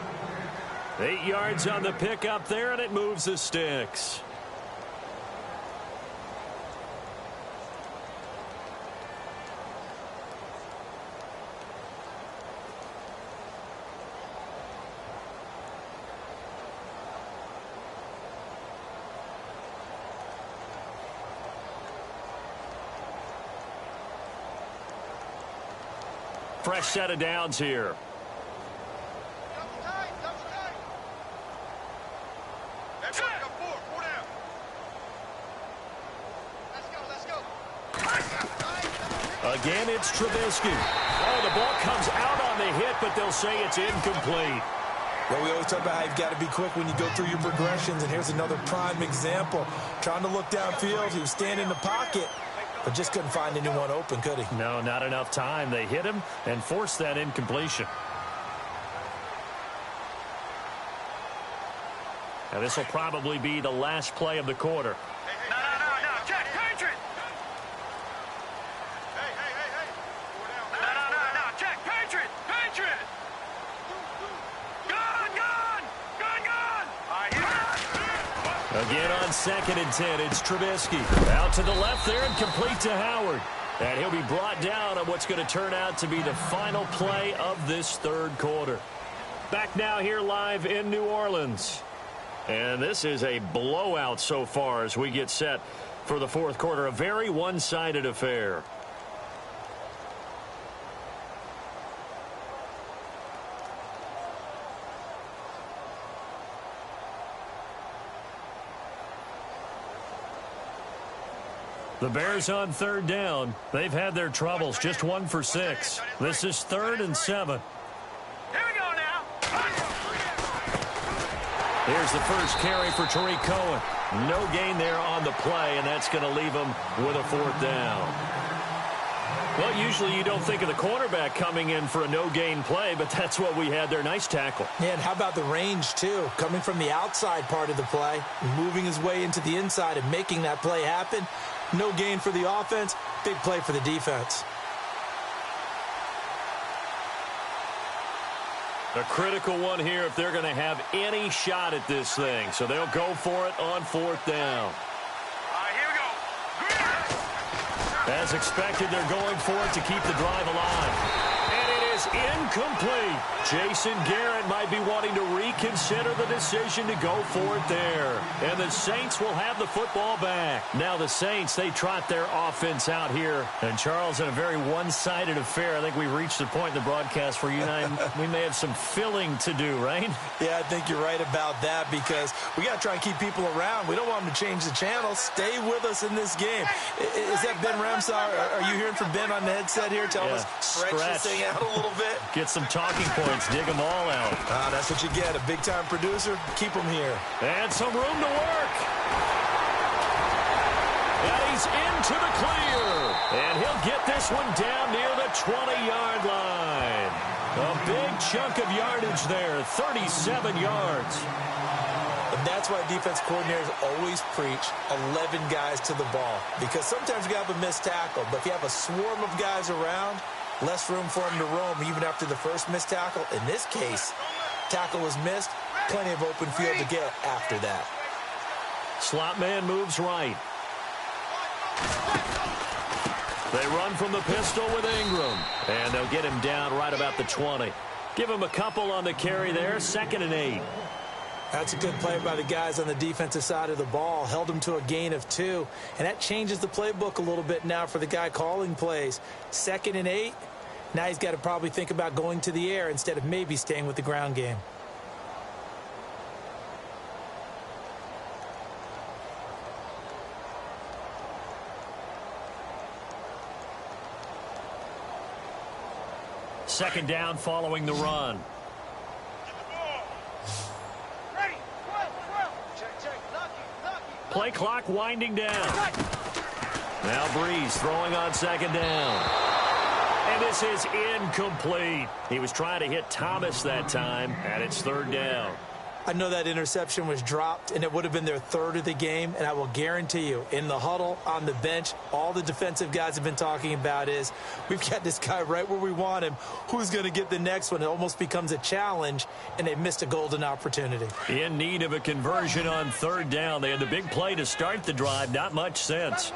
8 yards on the pickup there, and it moves the sticks. Fresh set of downs here. Again, it's Trubisky. Oh, the ball comes out on the hit, but they'll say it's incomplete. Well, we always talk about how you've got to be quick when you go through your progressions, and here's another prime example. Trying to look downfield, he was standing in the pocket, but just couldn't find anyone open, could he? No, not enough time. They hit him and forced that incompletion. Now, this will probably be the last play of the quarter. No. Check, Patriot. No. Check, Patriot. Gone. All right, here. Again on 2nd and 10, it's Trubisky. Out to the left there and complete to Howard. And he'll be brought down on what's going to turn out to be the final play of this third quarter. Back now here live in New Orleans. And this is a blowout so far as we get set for the fourth quarter. A very one-sided affair. The Bears on third down. They've had their troubles. Just 1 for 6. This is 3rd and 7. Here we go now. Here's the first carry for Tariq Cohen. No gain there on the play, and that's going to leave him with a 4th down. Well, usually you don't think of the quarterback coming in for a no-gain play, but that's what we had there. Nice tackle. Yeah, and how about the range, too? Coming from the outside part of the play, moving his way into the inside and making that play happen. No gain for the offense, big play for the defense. A critical one here if they're going to have any shot at this thing. So they'll go for it on 4th down. All right, here we go. As expected, they're going for it to keep the drive alive. And it is incomplete. Jason Garrett might be wanting to reconsider the decision to go for it there. And the Saints will have the football back. Now the Saints, they trot their offense out here. And Charles, in a very one-sided affair, I think we reached the point in the broadcast where you and I, we may have some filling to do, right? Yeah, I think you're right about that because we got to try and keep people around. We don't want them to change the channel. Stay with us in this game. Is that Ben Ramsar? Are you hearing from Ben on the headset here? Tell us, stretch this thing out a little bit. Get some talking points. Dig them all out. That's what you get. A big-time producer. Keep them here. And some room to work. And he's into the clear. And he'll get this one down near the 20-yard line. A big chunk of yardage there. 37 yards. And that's why defense coordinators always preach 11 guys to the ball. Because sometimes you have a missed tackle. But if you have a swarm of guys around, less room for him to roam even after the first missed tackle. In this case, tackle was missed. Plenty of open field to get after that. Slot man moves right. They run from the pistol with Ingram. And they'll get him down right about the 20. Give him a couple on the carry there. 2nd and 8. That's a good play by the guys on the defensive side of the ball. Held him to a gain of 2. And that changes the playbook a little bit now for the guy calling plays. 2nd and 8. Now he's got to probably think about going to the air instead of maybe staying with the ground game. second down following the run. Play clock winding down. Now Breeze throwing on second down. And this is incomplete. He was trying to hit Thomas that time, and it's third down. I know that interception was dropped, and it would have been their third of the game, and I will guarantee you, in the huddle, on the bench, all the defensive guys have been talking about is, we've got this guy right where we want him. Who's going to get the next one? It almost becomes a challenge, and they missed a golden opportunity. In need of a conversion on third down. They had the big play to start the drive. Not much sense.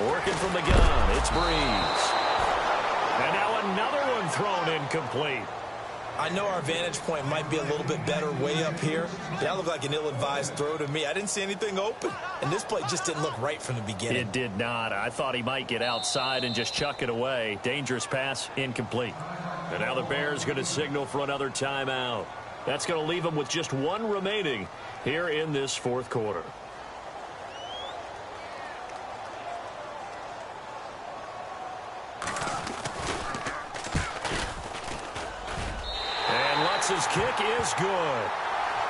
Working from the gun, it's Breeze. And now another one thrown incomplete. I know our vantage point might be a little bit better way up here. That looked like an ill-advised throw to me. I didn't see anything open, and this play just didn't look right from the beginning. It did not. I thought he might get outside and just chuck it away. Dangerous pass, incomplete. And now the Bears going to signal for another timeout. That's going to leave them with just one remaining here in this fourth quarter. His kick is good.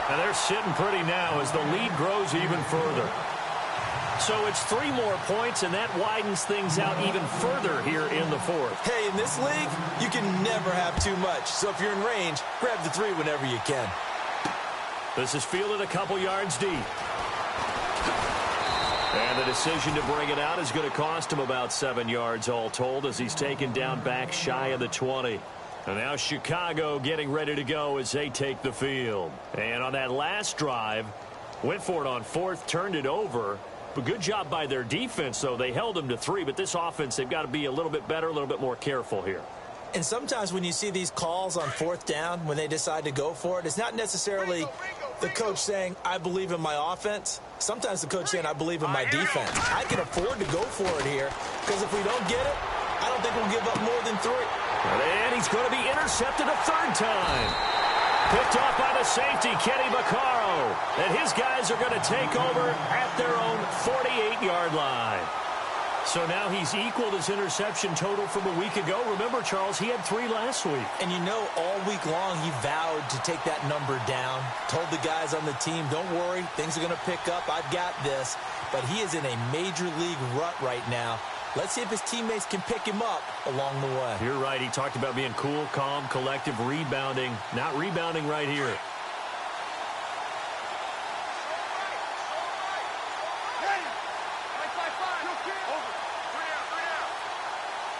And they're sitting pretty now as the lead grows even further. So it's 3 more points, and that widens things out even further here in the fourth. Hey, in this league, you can never have too much. So if you're in range, grab the 3 whenever you can. This is fielded a couple yards deep. And the decision to bring it out is going to cost him about 7 yards all told as he's taken down back shy of the 20. And now Chicago getting ready to go as they take the field. And on that last drive, went for it on fourth, turned it over. But good job by their defense, though. They held them to 3, but this offense, they've got to be a little bit better, a little bit more careful here. And sometimes when you see these calls on fourth down, when they decide to go for it, it's not necessarily the coach saying, I believe in my offense. Sometimes the coach saying, I believe in my defense. I can afford to go for it here because if we don't get it, I don't think we'll give up more than 3. And he's going to be intercepted a third time. Picked off by the safety, Kenny Vaccaro. And his guys are going to take over at their own 48-yard line. So now he's equaled his interception total from a week ago. Remember, Charles, he had 3 last week. And you know, all week long he vowed to take that number down. Told the guys on the team, don't worry, things are going to pick up. I've got this. But he is in a major league rut right now. Let's see if his teammates can pick him up along the way. You're right. He talked about being cool, calm, collective, rebounding. Not rebounding right here.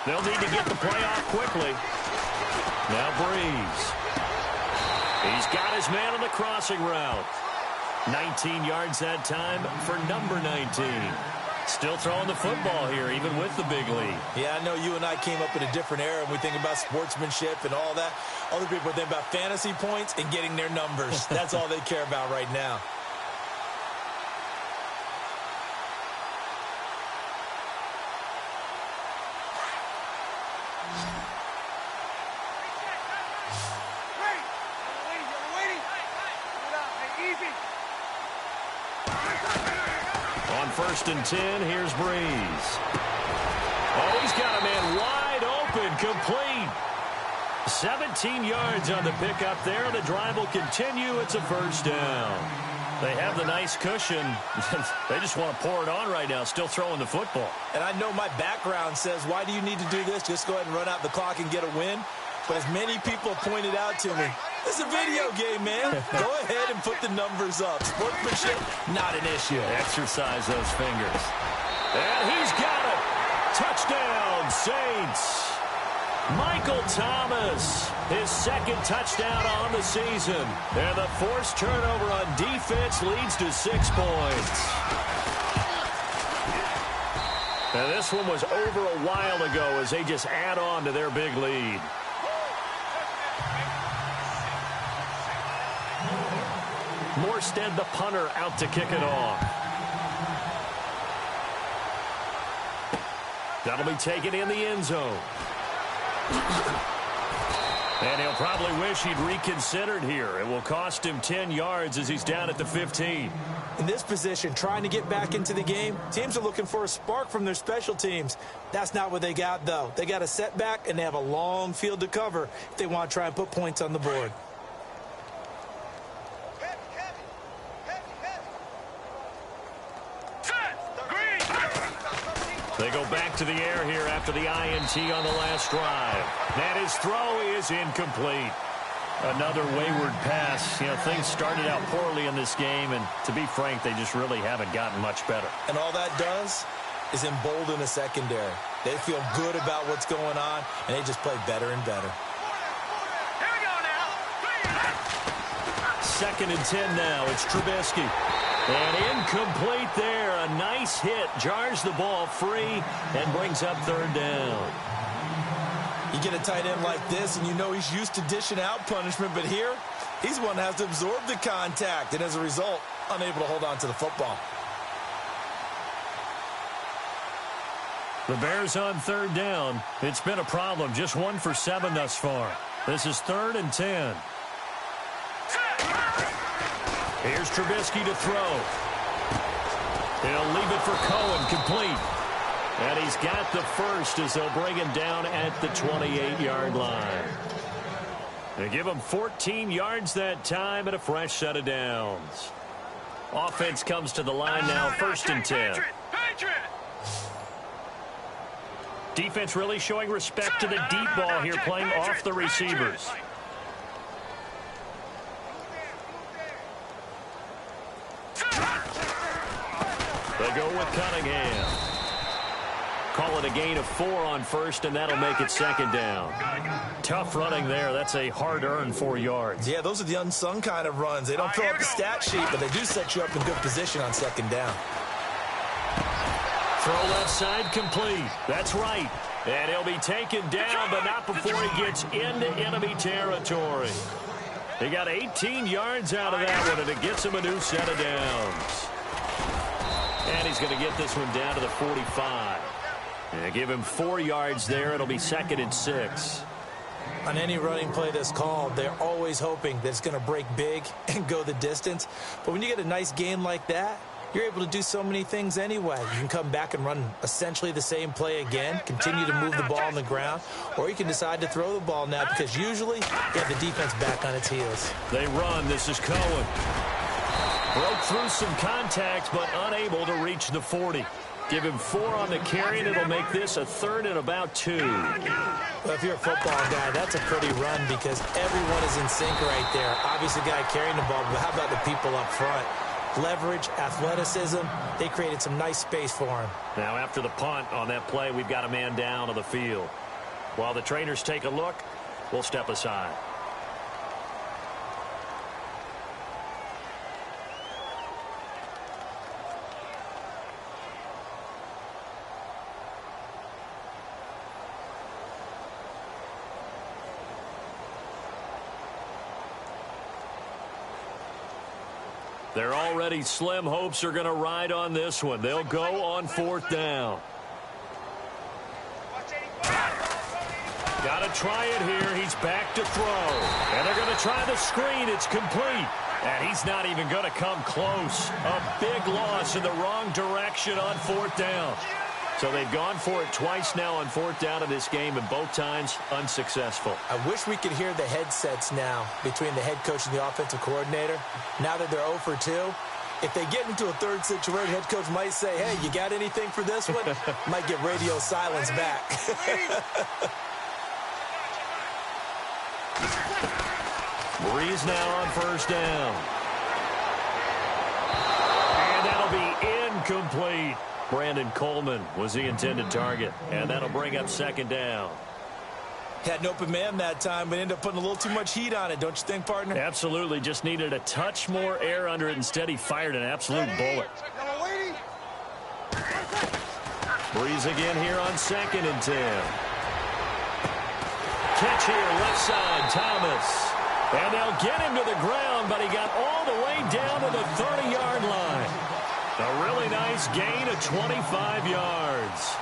They'll need to get the play off quickly. Now Breeze. He's got his man on the crossing route. 19 yards that time for number 19. Still throwing the football here, even with the big lead. Yeah, I know you and I came up in a different era, and we think about sportsmanship and all that. Other people think about fantasy points and getting their numbers. That's all they care about right now. On 1st and 10, here's Breeze. Oh, he's got a man wide open, complete. 17 yards on the pickup there. The drive will continue. It's a first down. They have the nice cushion. They just want to pour it on right now, still throwing the football. And I know my background says, why do you need to do this? Just go ahead and run out the clock and get a win. But as many people pointed out to me, it's a video game, man. Go ahead and put the numbers up. Sportsmanship, not an issue. Exercise those fingers. And he's got it. Touchdown, Saints. Michael Thomas, his 2nd touchdown on the season. And the forced turnover on defense leads to 6 points. And this one was over a while ago as they just add on to their big lead. Morstead, the punter, out to kick it off. That'll be taken in the end zone. And he'll probably wish he'd reconsidered here. It will cost him 10 yards as he's down at the 15. In this position, trying to get back into the game, teams are looking for a spark from their special teams. That's not what they got, though. They got a setback, and they have a long field to cover if they want to try and put points on the board. They go back to the air here after the INT on the last drive. And his throw is incomplete. Another wayward pass. You know, things started out poorly in this game, and to be frank, they just really haven't gotten much better. And all that does is embolden the secondary. They feel good about what's going on, and they just play better and better. Here we go now. 2nd and 10 now. It's Trubisky. And incomplete there. A nice hit. Jars the ball free and brings up 3rd down. You get a tight end like this, and you know he's used to dishing out punishment, but here, he's one that has to absorb the contact, and as a result, unable to hold on to the football. The Bears on 3rd down. It's been a problem. Just 1 for 7 thus far. This is 3rd and 10. Here's Trubisky to throw. He'll leave it for Cohen, complete. And he's got the first as they'll bring him down at the 28-yard line. They give him 14 yards that time and a fresh set of downs. Offense comes to the line now, 1st and 10. Defense really showing respect to the deep ball here, playing off the receivers. They go with Cunningham. Call it a gain of 4 on 1st, and that'll make it 2nd down. Tough running there. That's a hard-earned 4 yards. Yeah, those are the unsung kind of runs. They don't fill up the stat sheet, but they do set you up in good position on 2nd down. Throw left side, complete. That's right. And he'll be taken down, but not before he gets into enemy territory. He got 18 yards out of that one, and it gets him a new set of downs. And he's going to get this one down to the 45. And give him 4 yards there. It'll be 2nd and 6. On any running play that's called, they're always hoping that it's going to break big and go the distance. But when you get a nice gain like that, you're able to do so many things anyway. You can come back and run essentially the same play again, continue to move the ball on the ground, or you can decide to throw the ball now because usually you have the defense back on its heels. They run. This is Cohen. Broke through some contact, but unable to reach the 40. Give him 4 on the carry, and it'll make this a 3rd and about 2. Well, if you're a football guy, that's a pretty run because everyone is in sync right there. Obviously, the guy carrying the ball, but how about the people up front? Leverage, athleticism, they created some nice space for him. Now, after the punt on that play, we've got a man down on the field. While the trainers take a look, we'll step aside. They're already slim hopes are going to ride on this one. They'll go on 4th down. Got to try it here. He's back to throw. And they're going to try the screen. It's complete. And he's not even going to come close. A big loss in the wrong direction on 4th down. So they've gone for it twice now on 4th down in this game, and both times unsuccessful. I wish we could hear the headsets now between the head coach and the offensive coordinator. Now that they're 0 for 2, if they get into a 3rd situation, head coach might say, hey, you got anything for this one? Might get radio silence back. Breeze now on 1st down. And that'll be incomplete. Brandon Coleman was the intended target, and that'll bring up 2nd down. Had an open man that time, but ended up putting a little too much heat on it, don't you think, partner? Absolutely. Just needed a touch more air under it. Instead, he fired an absolute bullet. Breeze again here on 2nd and 10. Catch here, left side, Thomas. And they'll get him to the ground, but he got all the way down to the 30-yard line. A really nice gain of 25 yards.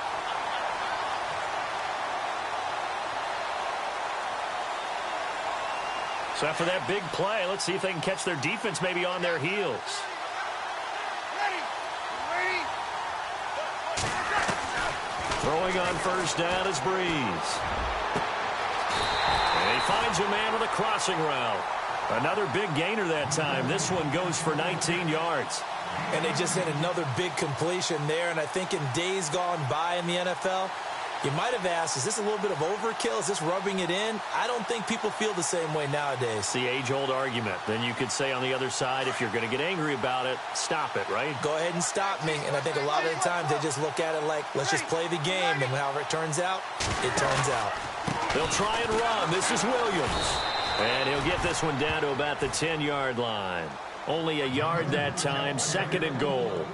So after that big play, let's see if they can catch their defense maybe on their heels. Throwing on first down is Breeze. And he finds a man with a crossing route. Another big gainer that time. This one goes for 19 yards. And they just hit another big completion there. And I think in days gone by in the NFL, you might have asked, is this a little bit of overkill? Is this rubbing it in? I don't think people feel the same way nowadays. It's the age-old argument. Then you could say on the other side, if you're going to get angry about it, stop it, right? Go ahead and stop me. And I think a lot of the times they just look at it like, let's just play the game. And however it turns out, it turns out. They'll try and run. This is Williams. And he'll get this one down to about the 10-yard line. Only a yard that time, 2nd and goal.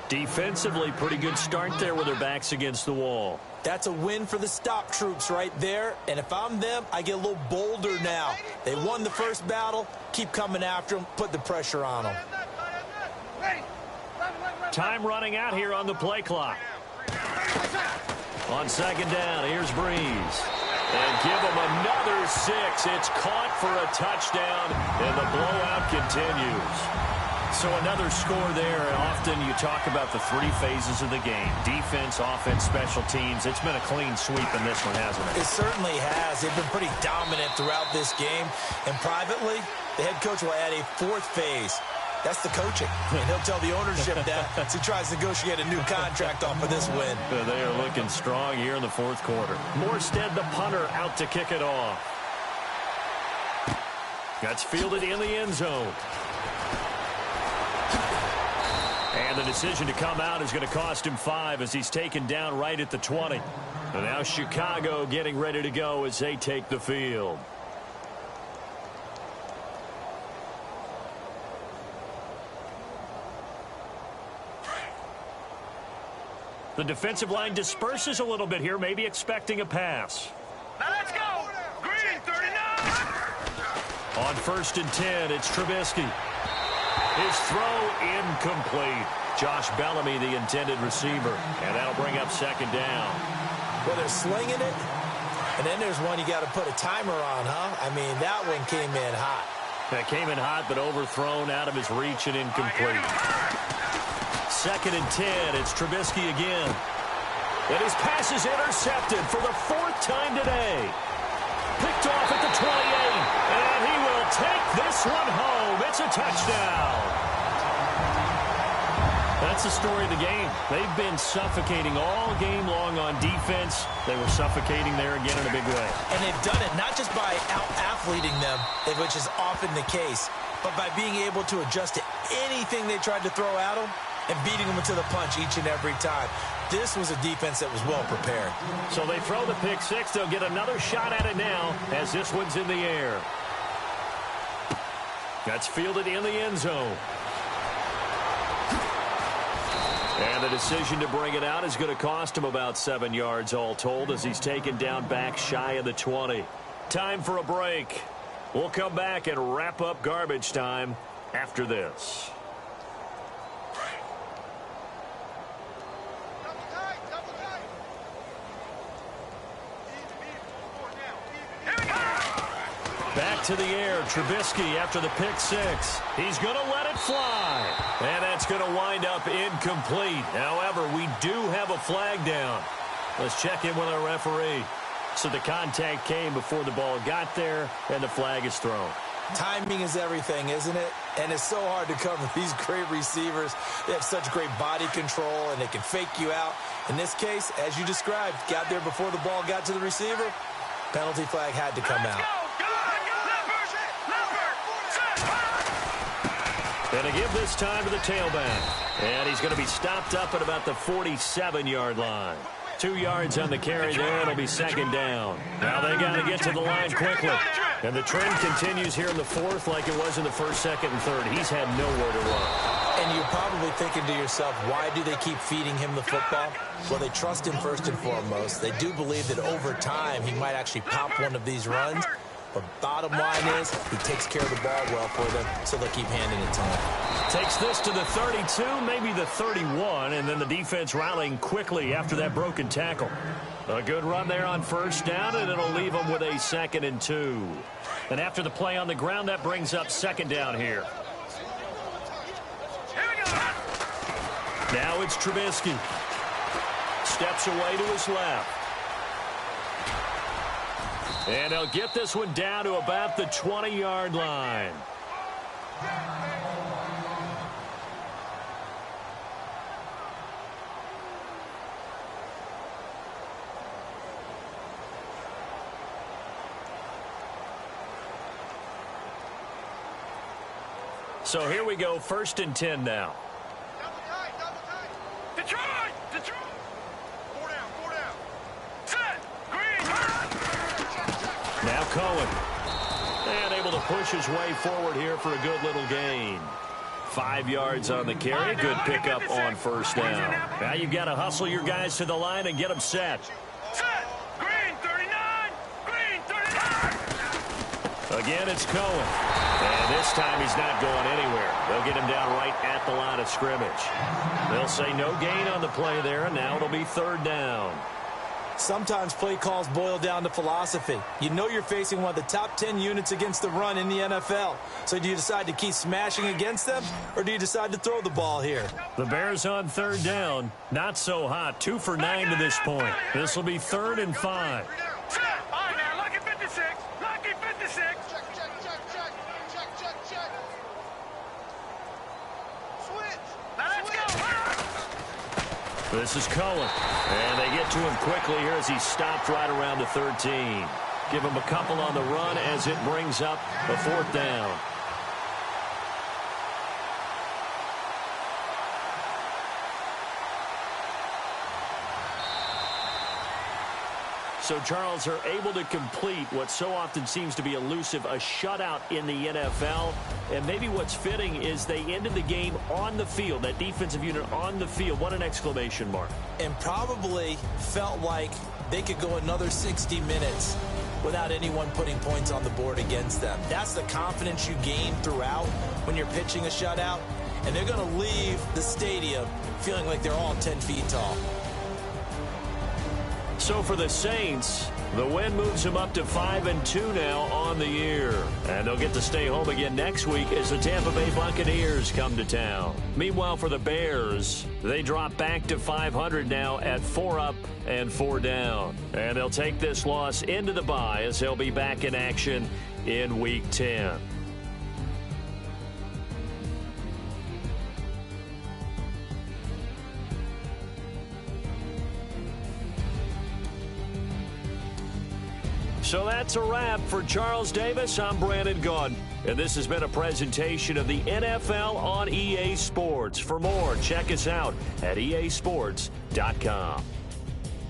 Defensively, pretty good start there with their backs against the wall. That's a win for the stop troops right there. And if I'm them, I get a little bolder now. They won the first battle. Keep coming after them. Put the pressure on them. Time running out here on the play clock. On 2nd down, here's Breeze. And give them another 6. It's caught for a touchdown, and the blowout continues. So another score there, and often you talk about the 3 phases of the game. Defense, offense, special teams. It's been a clean sweep in this one, hasn't it? It certainly has. They've been pretty dominant throughout this game. And privately, the head coach will add a 4th phase. That's the coaching. And he'll tell the ownership that as he tries to negotiate a new contract off of this win. They are looking strong here in the 4th quarter. Morstead, the punter, out to kick it off. That's fielded in the end zone. And the decision to come out is going to cost him 5 as he's taken down right at the 20. And now Chicago getting ready to go as they take the field. The defensive line disperses a little bit here, maybe expecting a pass. Now let's go. Green, 39. On 1st and 10, it's Trubisky. His throw incomplete. Josh Bellamy, the intended receiver. And that'll bring up 2nd down. Well, they're slinging it. And then there's one you got to put a timer on, huh? I mean, that one came in hot. That came in hot, but overthrown out of his reach and incomplete. 2nd and 10, it's Trubisky again. And his pass is intercepted for the 4th time today. Picked off at the 28, and he will take this one home. It's a touchdown. That's the story of the game. They've been suffocating all game long on defense. They were suffocating there again in a big way. And they've done it not just by out-athleting them, which is often the case, but by being able to adjust to anything they tried to throw at them and beating them to the punch each and every time. This was a defense that was well prepared. So they throw the pick 6. They'll get another shot at it now as this one's in the air. That's fielded in the end zone. And the decision to bring it out is going to cost him about 7 yards all told as he's taken down back shy of the 20. Time for a break. We'll come back and wrap up garbage time after this. Back to the air, Trubisky after the pick 6. He's going to let it fly. And that's going to wind up incomplete. However, we do have a flag down. Let's check in with our referee. So the contact came before the ball got there, and the flag is thrown. Timing is everything, isn't it? And it's so hard to cover these great receivers. They have such great body control, and they can fake you out. In this case, as you described, got there before the ball got to the receiver. Penalty flag had to come out. And to give this time to the tailback. And he's going to be stopped up at about the 47-yard line. 2 yards on the carry there. It'll be 2nd down. Now they got to get to the line quickly. And the trend continues here in the 4th like it was in the 1st, 2nd, and 3rd. He's had nowhere to run. And you're probably thinking to yourself, why do they keep feeding him the football? Well, they trust him first and foremost. They do believe that over time he might actually pop one of these runs. But bottom line is, he takes care of the ball well for them, so they'll keep handing it to him. Takes this to the 32, maybe the 31, and then the defense rallying quickly after that broken tackle. A good run there on first down, and it'll leave them with a 2nd and 2. And after the play on the ground, that brings up 2nd down here. Now it's Trubisky. Steps away to his left. And he'll get this one down to about the 20-yard line. So here we go, 1st and 10 now. Detroit! Detroit! 4 down. Set! Green! Now Cohen. And able to push his way forward here for a good little gain. 5 yards on the carry. Good pickup on first down. Now you've got to hustle your guys to the line and get them set. Set! Green 39! Green 39! Again, it's Cohen. And this time he's not going anywhere. They'll get him down right at the line of scrimmage. They'll say no gain on the play there, and now it'll be 3rd down. Sometimes play calls boil down to philosophy. You know you're facing one of the top 10 units against the run in the NFL. So do you decide to keep smashing against them, or do you decide to throw the ball here? The Bears on 3rd down. Not so hot. 2 for 9 to this point. This will be 3rd and 5. Set! All right, now, lucky 56. Lucky 56. Check. Switch. Now let's go. This is Cohen. And they get to him quickly here as he stopped right around the 13. Give him a couple on the run as it brings up the 4th down. So Charles are able to complete what so often seems to be elusive, a shutout in the NFL. And maybe what's fitting is they ended the game on the field, that defensive unit on the field. What an exclamation mark. And probably felt like they could go another 60 minutes without anyone putting points on the board against them. That's the confidence you gain throughout when you're pitching a shutout. And they're going to leave the stadium feeling like they're all 10 feet tall. So for the Saints, the win moves them up to 5-2 now on the year. And they'll get to stay home again next week as the Tampa Bay Buccaneers come to town. Meanwhile, for the Bears, they drop back to 500 now at 4 up and 4 down. And they'll take this loss into the bye as they'll be back in action in Week 10. So that's a wrap for Charles Davis. I'm Brandon Gaudin, and this has been a presentation of the NFL on EA Sports. For more, check us out at easports.com.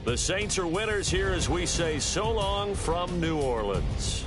The Saints are winners here as we say so long from New Orleans.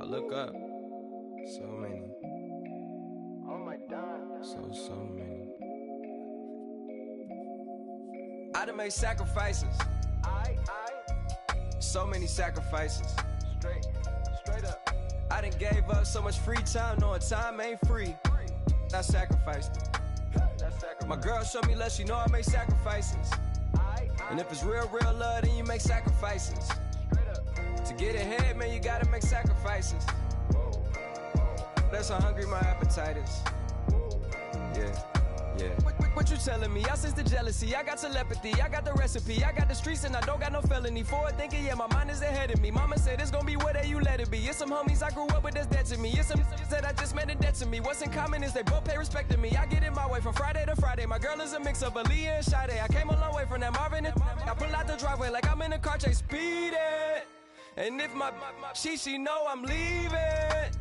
look up. So many. Oh my God. So many. I done made sacrifices. So many sacrifices. Straight up. I done gave up so much free time, knowing time ain't free. I sacrificed it. My girl showed me love, she know I make sacrifices. And if it's real love, then you make sacrifices. To get ahead, man, you gotta make sacrifices. That's how hungry my appetite is. Yeah. What you telling me? I sense the jealousy, I got telepathy, I got the recipe, I got the streets and I don't got no felony. Forward thinking, yeah, my mind is ahead of me. Mama said it's gonna be whatever you let it be. It's some homies I grew up with that's dead to me. It's some that I just met in debt to me. What's in common is they both pay respect to me. I get it my way from Friday to Friday. My girl is a mix of Aaliyah and Sade. I came a long way from that Marvin and I pull out the driveway like I'm in a car chase speeding. And if my she know I'm leaving.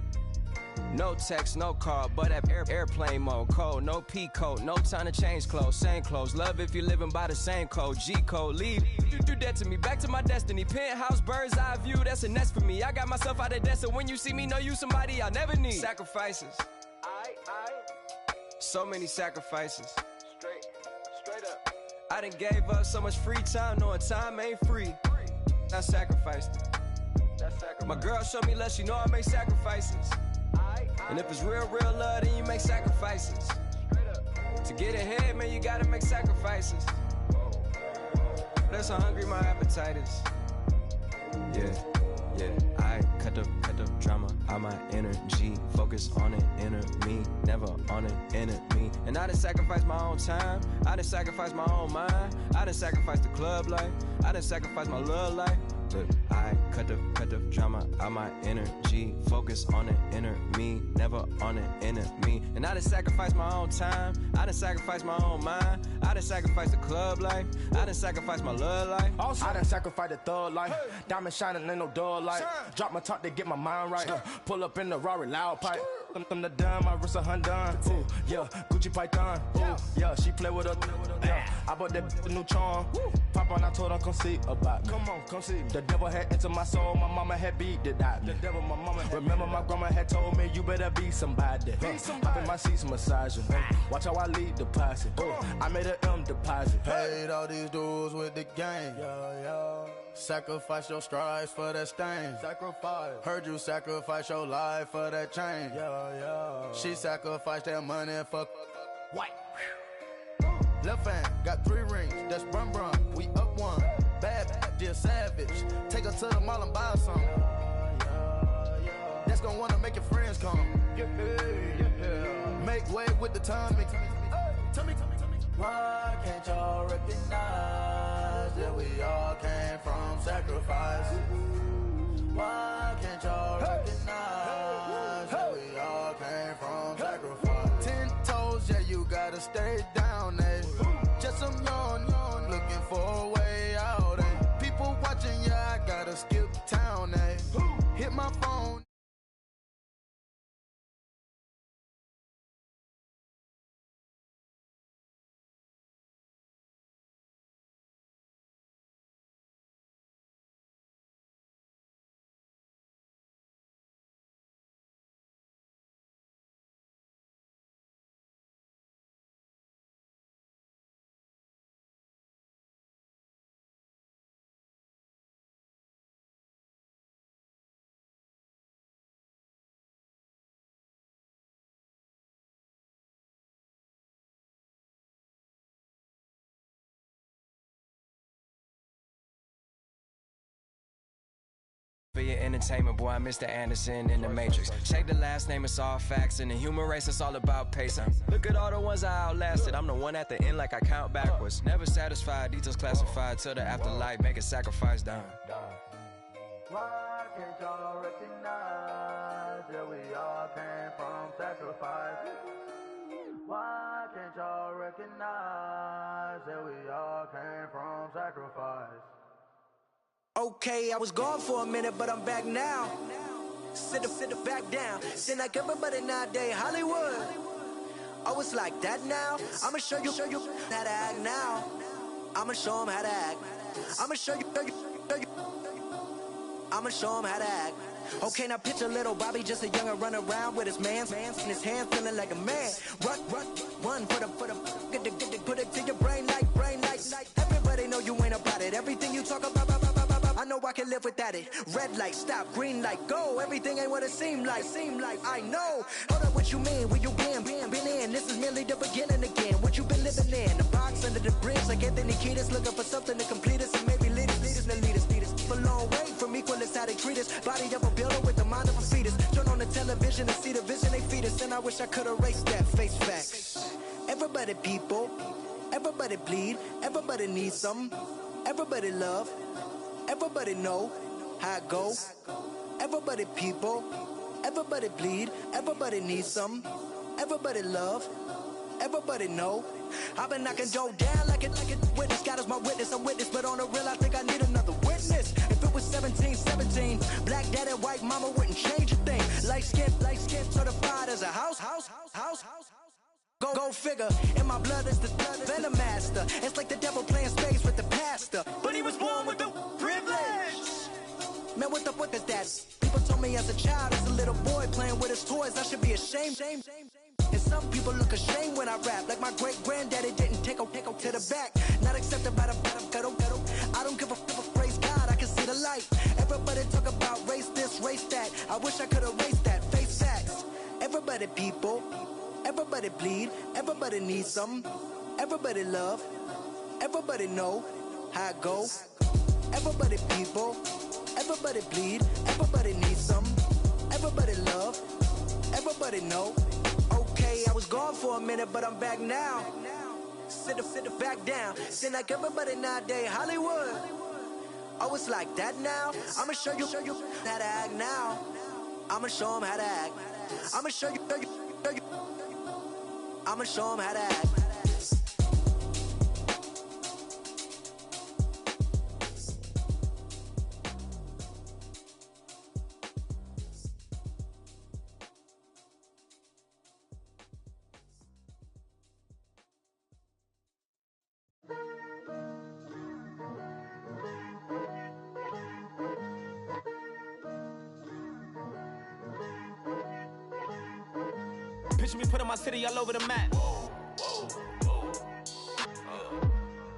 No text, no call, but at airplane mode. Code, no P code, no time to change clothes. Same clothes, love if you're living by the same code. G code, leave. You do that to me, back to my destiny. Penthouse, bird's eye view, that's a nest for me. I got myself out of debt, so when you see me, know you somebody I never need. Sacrifices. So many sacrifices. Straight up. I done gave up so much free time, knowing time ain't free. I sacrificed it. My girl showed me love, she know I make sacrifices. And if it's real love, then you make sacrifices. To get ahead, man, you gotta make sacrifices. That's how hungry my appetite is. Yeah. I cut the drama out my energy. Focus on an inner me, never on an enemy. And I done sacrificed my own time. I done sacrificed my own mind. I done sacrificed the club life. I done sacrificed my love life. But I cut the drama out my energy. Focus on an inner me, never on an enemy. And I done sacrificed my own time. I done sacrificed my own mind. I done sacrificed the club life. I done sacrificed my love life. I done sacrificed the thug life. Diamond shining, ain't no dull light. Drop my top to get my mind right. Pull up in the Rari loud pipe. Them the dime, my wrist a Hyundai. Ooh, yeah, Gucci Python. Ooh, yeah, she play with her. Yeah, I bought that new charm. Pop on, I told her come see about me. Come on, come see me. The devil had entered my soul, my mama had beat it out me. The devil, my mama. Remember my grandma had told me you better be somebody. Hop in my seats, massaging. Watch how I lead the posse. I made an M deposit. Paid all these dues with the game. Sacrifice your strides for that stain. Sacrifice. Heard you sacrifice your life for that change. She sacrificed that money for white. Left hand got 3 rings. That's brum. We up one. Bad, dear savage. Take her to the mall and buy some. That's gonna wanna make your friends come. Make way with the timing. Tell me. Why can't y'all recognize that we all came from sacrifice? Why can't y'all recognize that we all came from sacrifice? 10 toes, yeah, you gotta stay down, eh? Just some yawn, looking for a way out, eh? People watching, yeah, I gotta skip town, eh? Hit my phone. For your entertainment, boy, I'm Mr. Anderson in the Matrix. Check the last name, it's all facts. In the human race, it's all about pacing. Look at all the ones I outlasted. I'm the one at the end like I count backwards. Never satisfied, details classified till the afterlife. Make a sacrifice down. Why can't y'all recognize that we all came from sacrifice? Why can't y'all recognize that we all came from sacrifice? Okay, I was gone for a minute, but I'm back now. Sit the back down. Then like everybody nowadays, Hollywood. Oh, it's like that now. I'ma show you how to act now. I'ma show them how to act. I'ma show you. I'ma show him how to act. Okay, now picture little Bobby, just a youngin' running around with his man's in his hand, feeling like a man. Run for the put it to your brain like. Everybody know you ain't about it. Everything you talk about, I know I can live without it. Red light, stop, green light, go. Everything ain't what it seem like. I know. Hold up, what you mean? Where you been in? This is merely the beginning again. What you been living in? The box under the bridge, like Anthony Kiedis, looking for something to complete us and maybe lead us. A long way from equal is how they treat us. Body of a builder with the mind of a fetus. Turn on the television and see the vision they feed us, and I wish I could erase that. Face facts. Everybody people, everybody bleed, everybody needs some, everybody love, everybody know how it go. Everybody people, everybody bleed, everybody needs some, everybody love, everybody know. I've been knocking dough down like it witness. God is my witness, I'm witness, but on the real I think I need another witness. If it was 17, black dad and white mama wouldn't change a thing. Light skin, certified as a house. Go figure, in my blood is the venom master. It's like the devil playing space with the pastor, but he was born with the privilege. Man, what the fuck is that? People told me as a child, as a little boy playing with his toys, I should be ashamed. And some people look ashamed when I rap, like my great granddaddy didn't take a to the back. Not accepted by the ghetto. I don't give a praise God, I can see the light. Everybody talk about race this, race that. I wish I could erase that. Face facts. Everybody people, everybody bleed, everybody needs some, everybody love, everybody know how it go. Everybody people, everybody bleed, everybody needs some, everybody love, everybody know. Okay, I was gone for a minute, but I'm back now. Sit back down. Seem like everybody nowadays Hollywood. Oh, it's like that now? I'ma show you how to act now. I'ma show them how to act. I'ma show you. I'ma show them how to act. Picture me putting my city all over the map.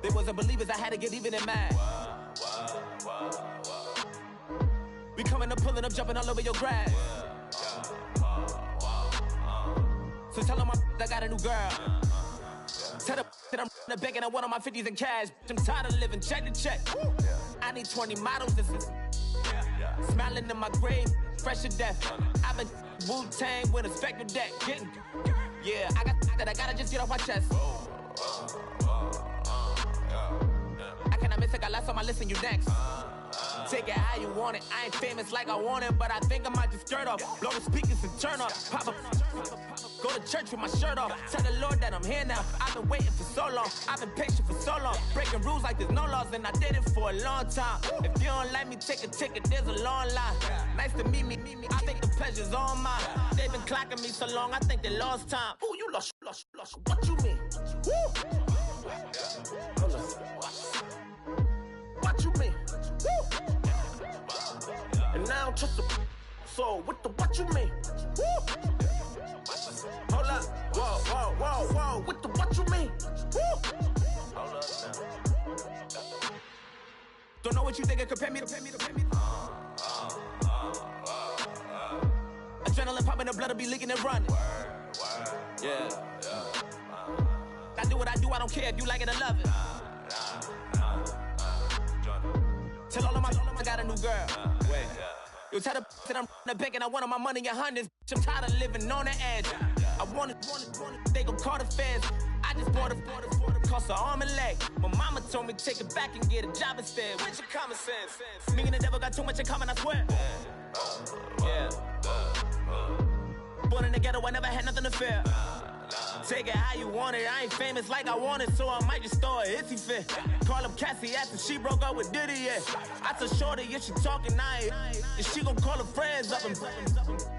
They wasn't believers, I had to get even and mad. We coming up, pulling up, jumping all over your grass. So tell them I got a new girl. Tell them that I'm the bank and I want all my 50s in cash. I'm tired of living check to check. I need 20 models, this is smiling in my grave, fresh to death. I've been Wu-Tang with a spectre deck. Yeah, I gotta just get off my chest. I cannot miss it, got last on my list and you next. Take it how you want it, I ain't famous like I want it, but I think I might just skirt off. Blow the speakers and turn up. Pop up, go to church with my shirt off. Tell the Lord that I'm here now. I've been waiting for so long, I've been patient for so long. Breaking rules like there's no laws, and I did it for a long time. If you don't like me, take a ticket, there's a long line. Nice to meet me, I think the pleasure's all mine. They've been clocking me so long, I think they lost time. Ooh, you lost, what you mean? Woo! What you mean? Woo! And now trust the so what you mean? Woo! Hold up, whoa, what you mean? Woo! Hold up now. Don't know what you think, compare me to. Adrenaline popping, the blood will be leaking and running. Yeah. I do what I do, I don't care if you like it or love it. Tell all of my I got a new girl. Wait. You tell the that I'm the bank and I want all my money in hundreds. I'm tired of living on the edge. I want it, they gon' call the feds. I just bought a cost an arm and leg. My mama told me take it back and get a job instead. Where's your common sense? Me and the devil got too much in common, I swear. Yeah. Born in the ghetto, I never had nothing to fear. Take it how you want it, I ain't famous like I want it, so I might just throw a hissy fit. Call up Cassie after she broke up with Diddy, yeah. I told Shorty if she talking, and she gon' call her friends up and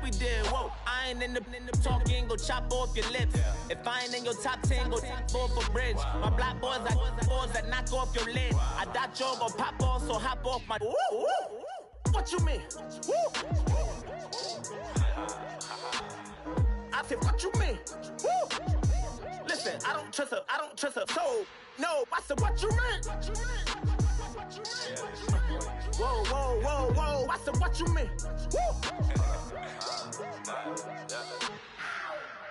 we did, whoa. I ain't in the talking, go chop off your lips. If I ain't in your top 10, go top off a bridge. My black boys like boys that knock off your lid. I thought y'all gon' pop off, so hop off my. what you mean? Woo! I said, what you mean? Woo! Listen, I don't trust her, so, no, I said, what you mean? Whoa, I said, what you mean? Woo!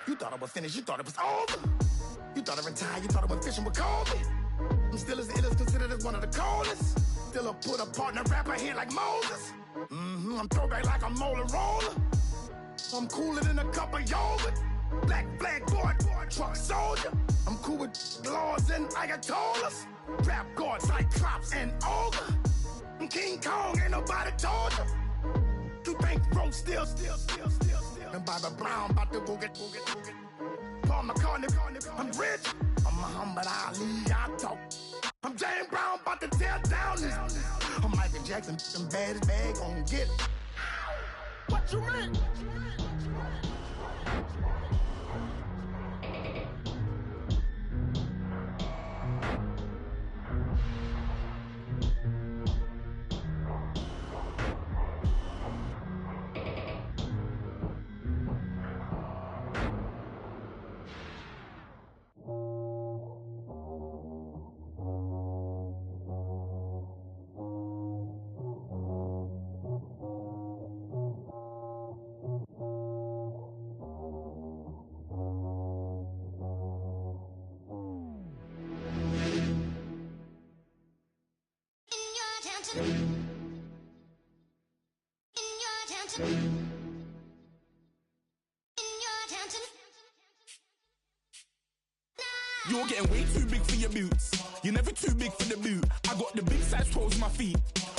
You thought I was finished, you thought it was over. You thought I retired, you thought I was fishing with Kobe. I'm still as ill as considered as one of the coldest. Still a put a partner rapper here like Moses. I'm throwback like a molar roller. I'm cooler than a cup of yogurt. Black flag boy, truck soldier. I'm cool with laws and Ayatollahs. Rap god, Cyclops and Ogre. I'm King Kong, ain't nobody told you. You think Rome still. And Bobby Brown about to go get. Paul McCartney, I'm rich. I'm Muhammad Ali, I talk. I'm James Brown, about to tear down this. I'm Michael Jackson, them bad as bad, gon' get it. What you mean? You're getting way too big for your boots. You're never too big for the boot. I got the big size toes on my feet.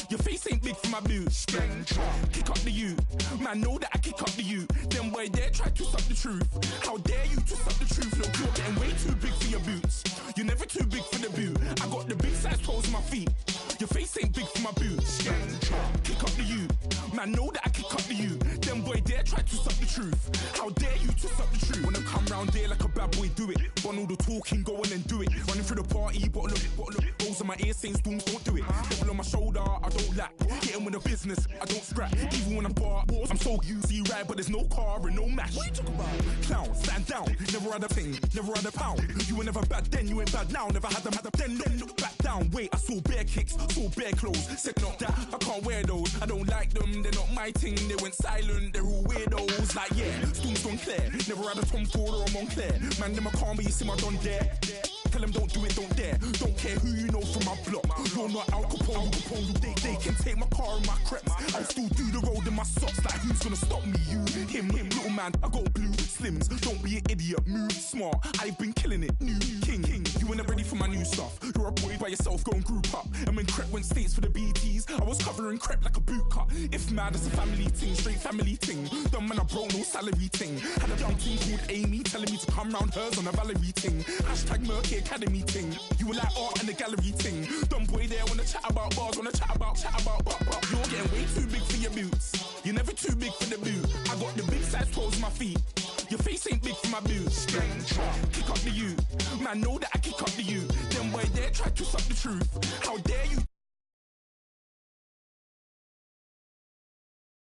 Your face ain't big for my boots. Kick up the you. Man, know that I kick up the you. Them boy dare try to suck the truth. How dare you to suck the truth? Look, you're getting way too big for your boots. You're never too big for the boot. I got the big size toes on my feet. Your face ain't big for my boots. Kick up the you. Man, know that I kick up the you. Them boy dare try to suck the truth. How dare you to suck the truth? Wanna come round there like a bad boy, do it. Want all the talking, go on and do it. Running through the party, bottle up. Rolls on my ear saying storms, don't do it. Double on my shoulder, I don't lack. Getting with the business, I don't scrap. Even when I'm bar, I'm so easy ride, but there's no car and no match. What you talking about? Clown, stand down. Never had a thing, never had a pound. You were never bad then, you ain't bad now. Never had them, then look back down. Wait, I saw bare kicks, saw bare clothes. Said not that, I can't wear those. I don't like them, they're not my thing. They went silent, they're all weirdos. Like yeah, storms gone clear. Never had a Tom Ford or a Montclair. Man, them I can't, but you see my Don there. Tell them don't do it, don't dare. Don't care who you know from my block. You're not Al Capone, They can take my car and my crepes. I'll still do the road in my socks. Like who's gonna stop me? You, him, little man. I got blue slims. Don't be an idiot, move smart. I've been killing it, new king. You ain't ready for my new stuff. You're a boy by yourself, go and group up. And when Crep went states for the BTs, I was covering Crep like a boot cut. If mad, it's a family thing, straight family thing. Dumb man, I broke no salary thing. Had a young team called Amy telling me to come round hers on a Valerie thing. Hashtag Murky Academy thing. You were like art and the gallery thing. Dumb boy there wanna chat about bars, wanna chat about. You're getting way too big for your boots. You're never too big for the boot. I got the big size toes on my feet. Your face ain't big for my boots. Kick up the you. Man, know that I kick up the you. Them boy dare try to suck the truth. How dare you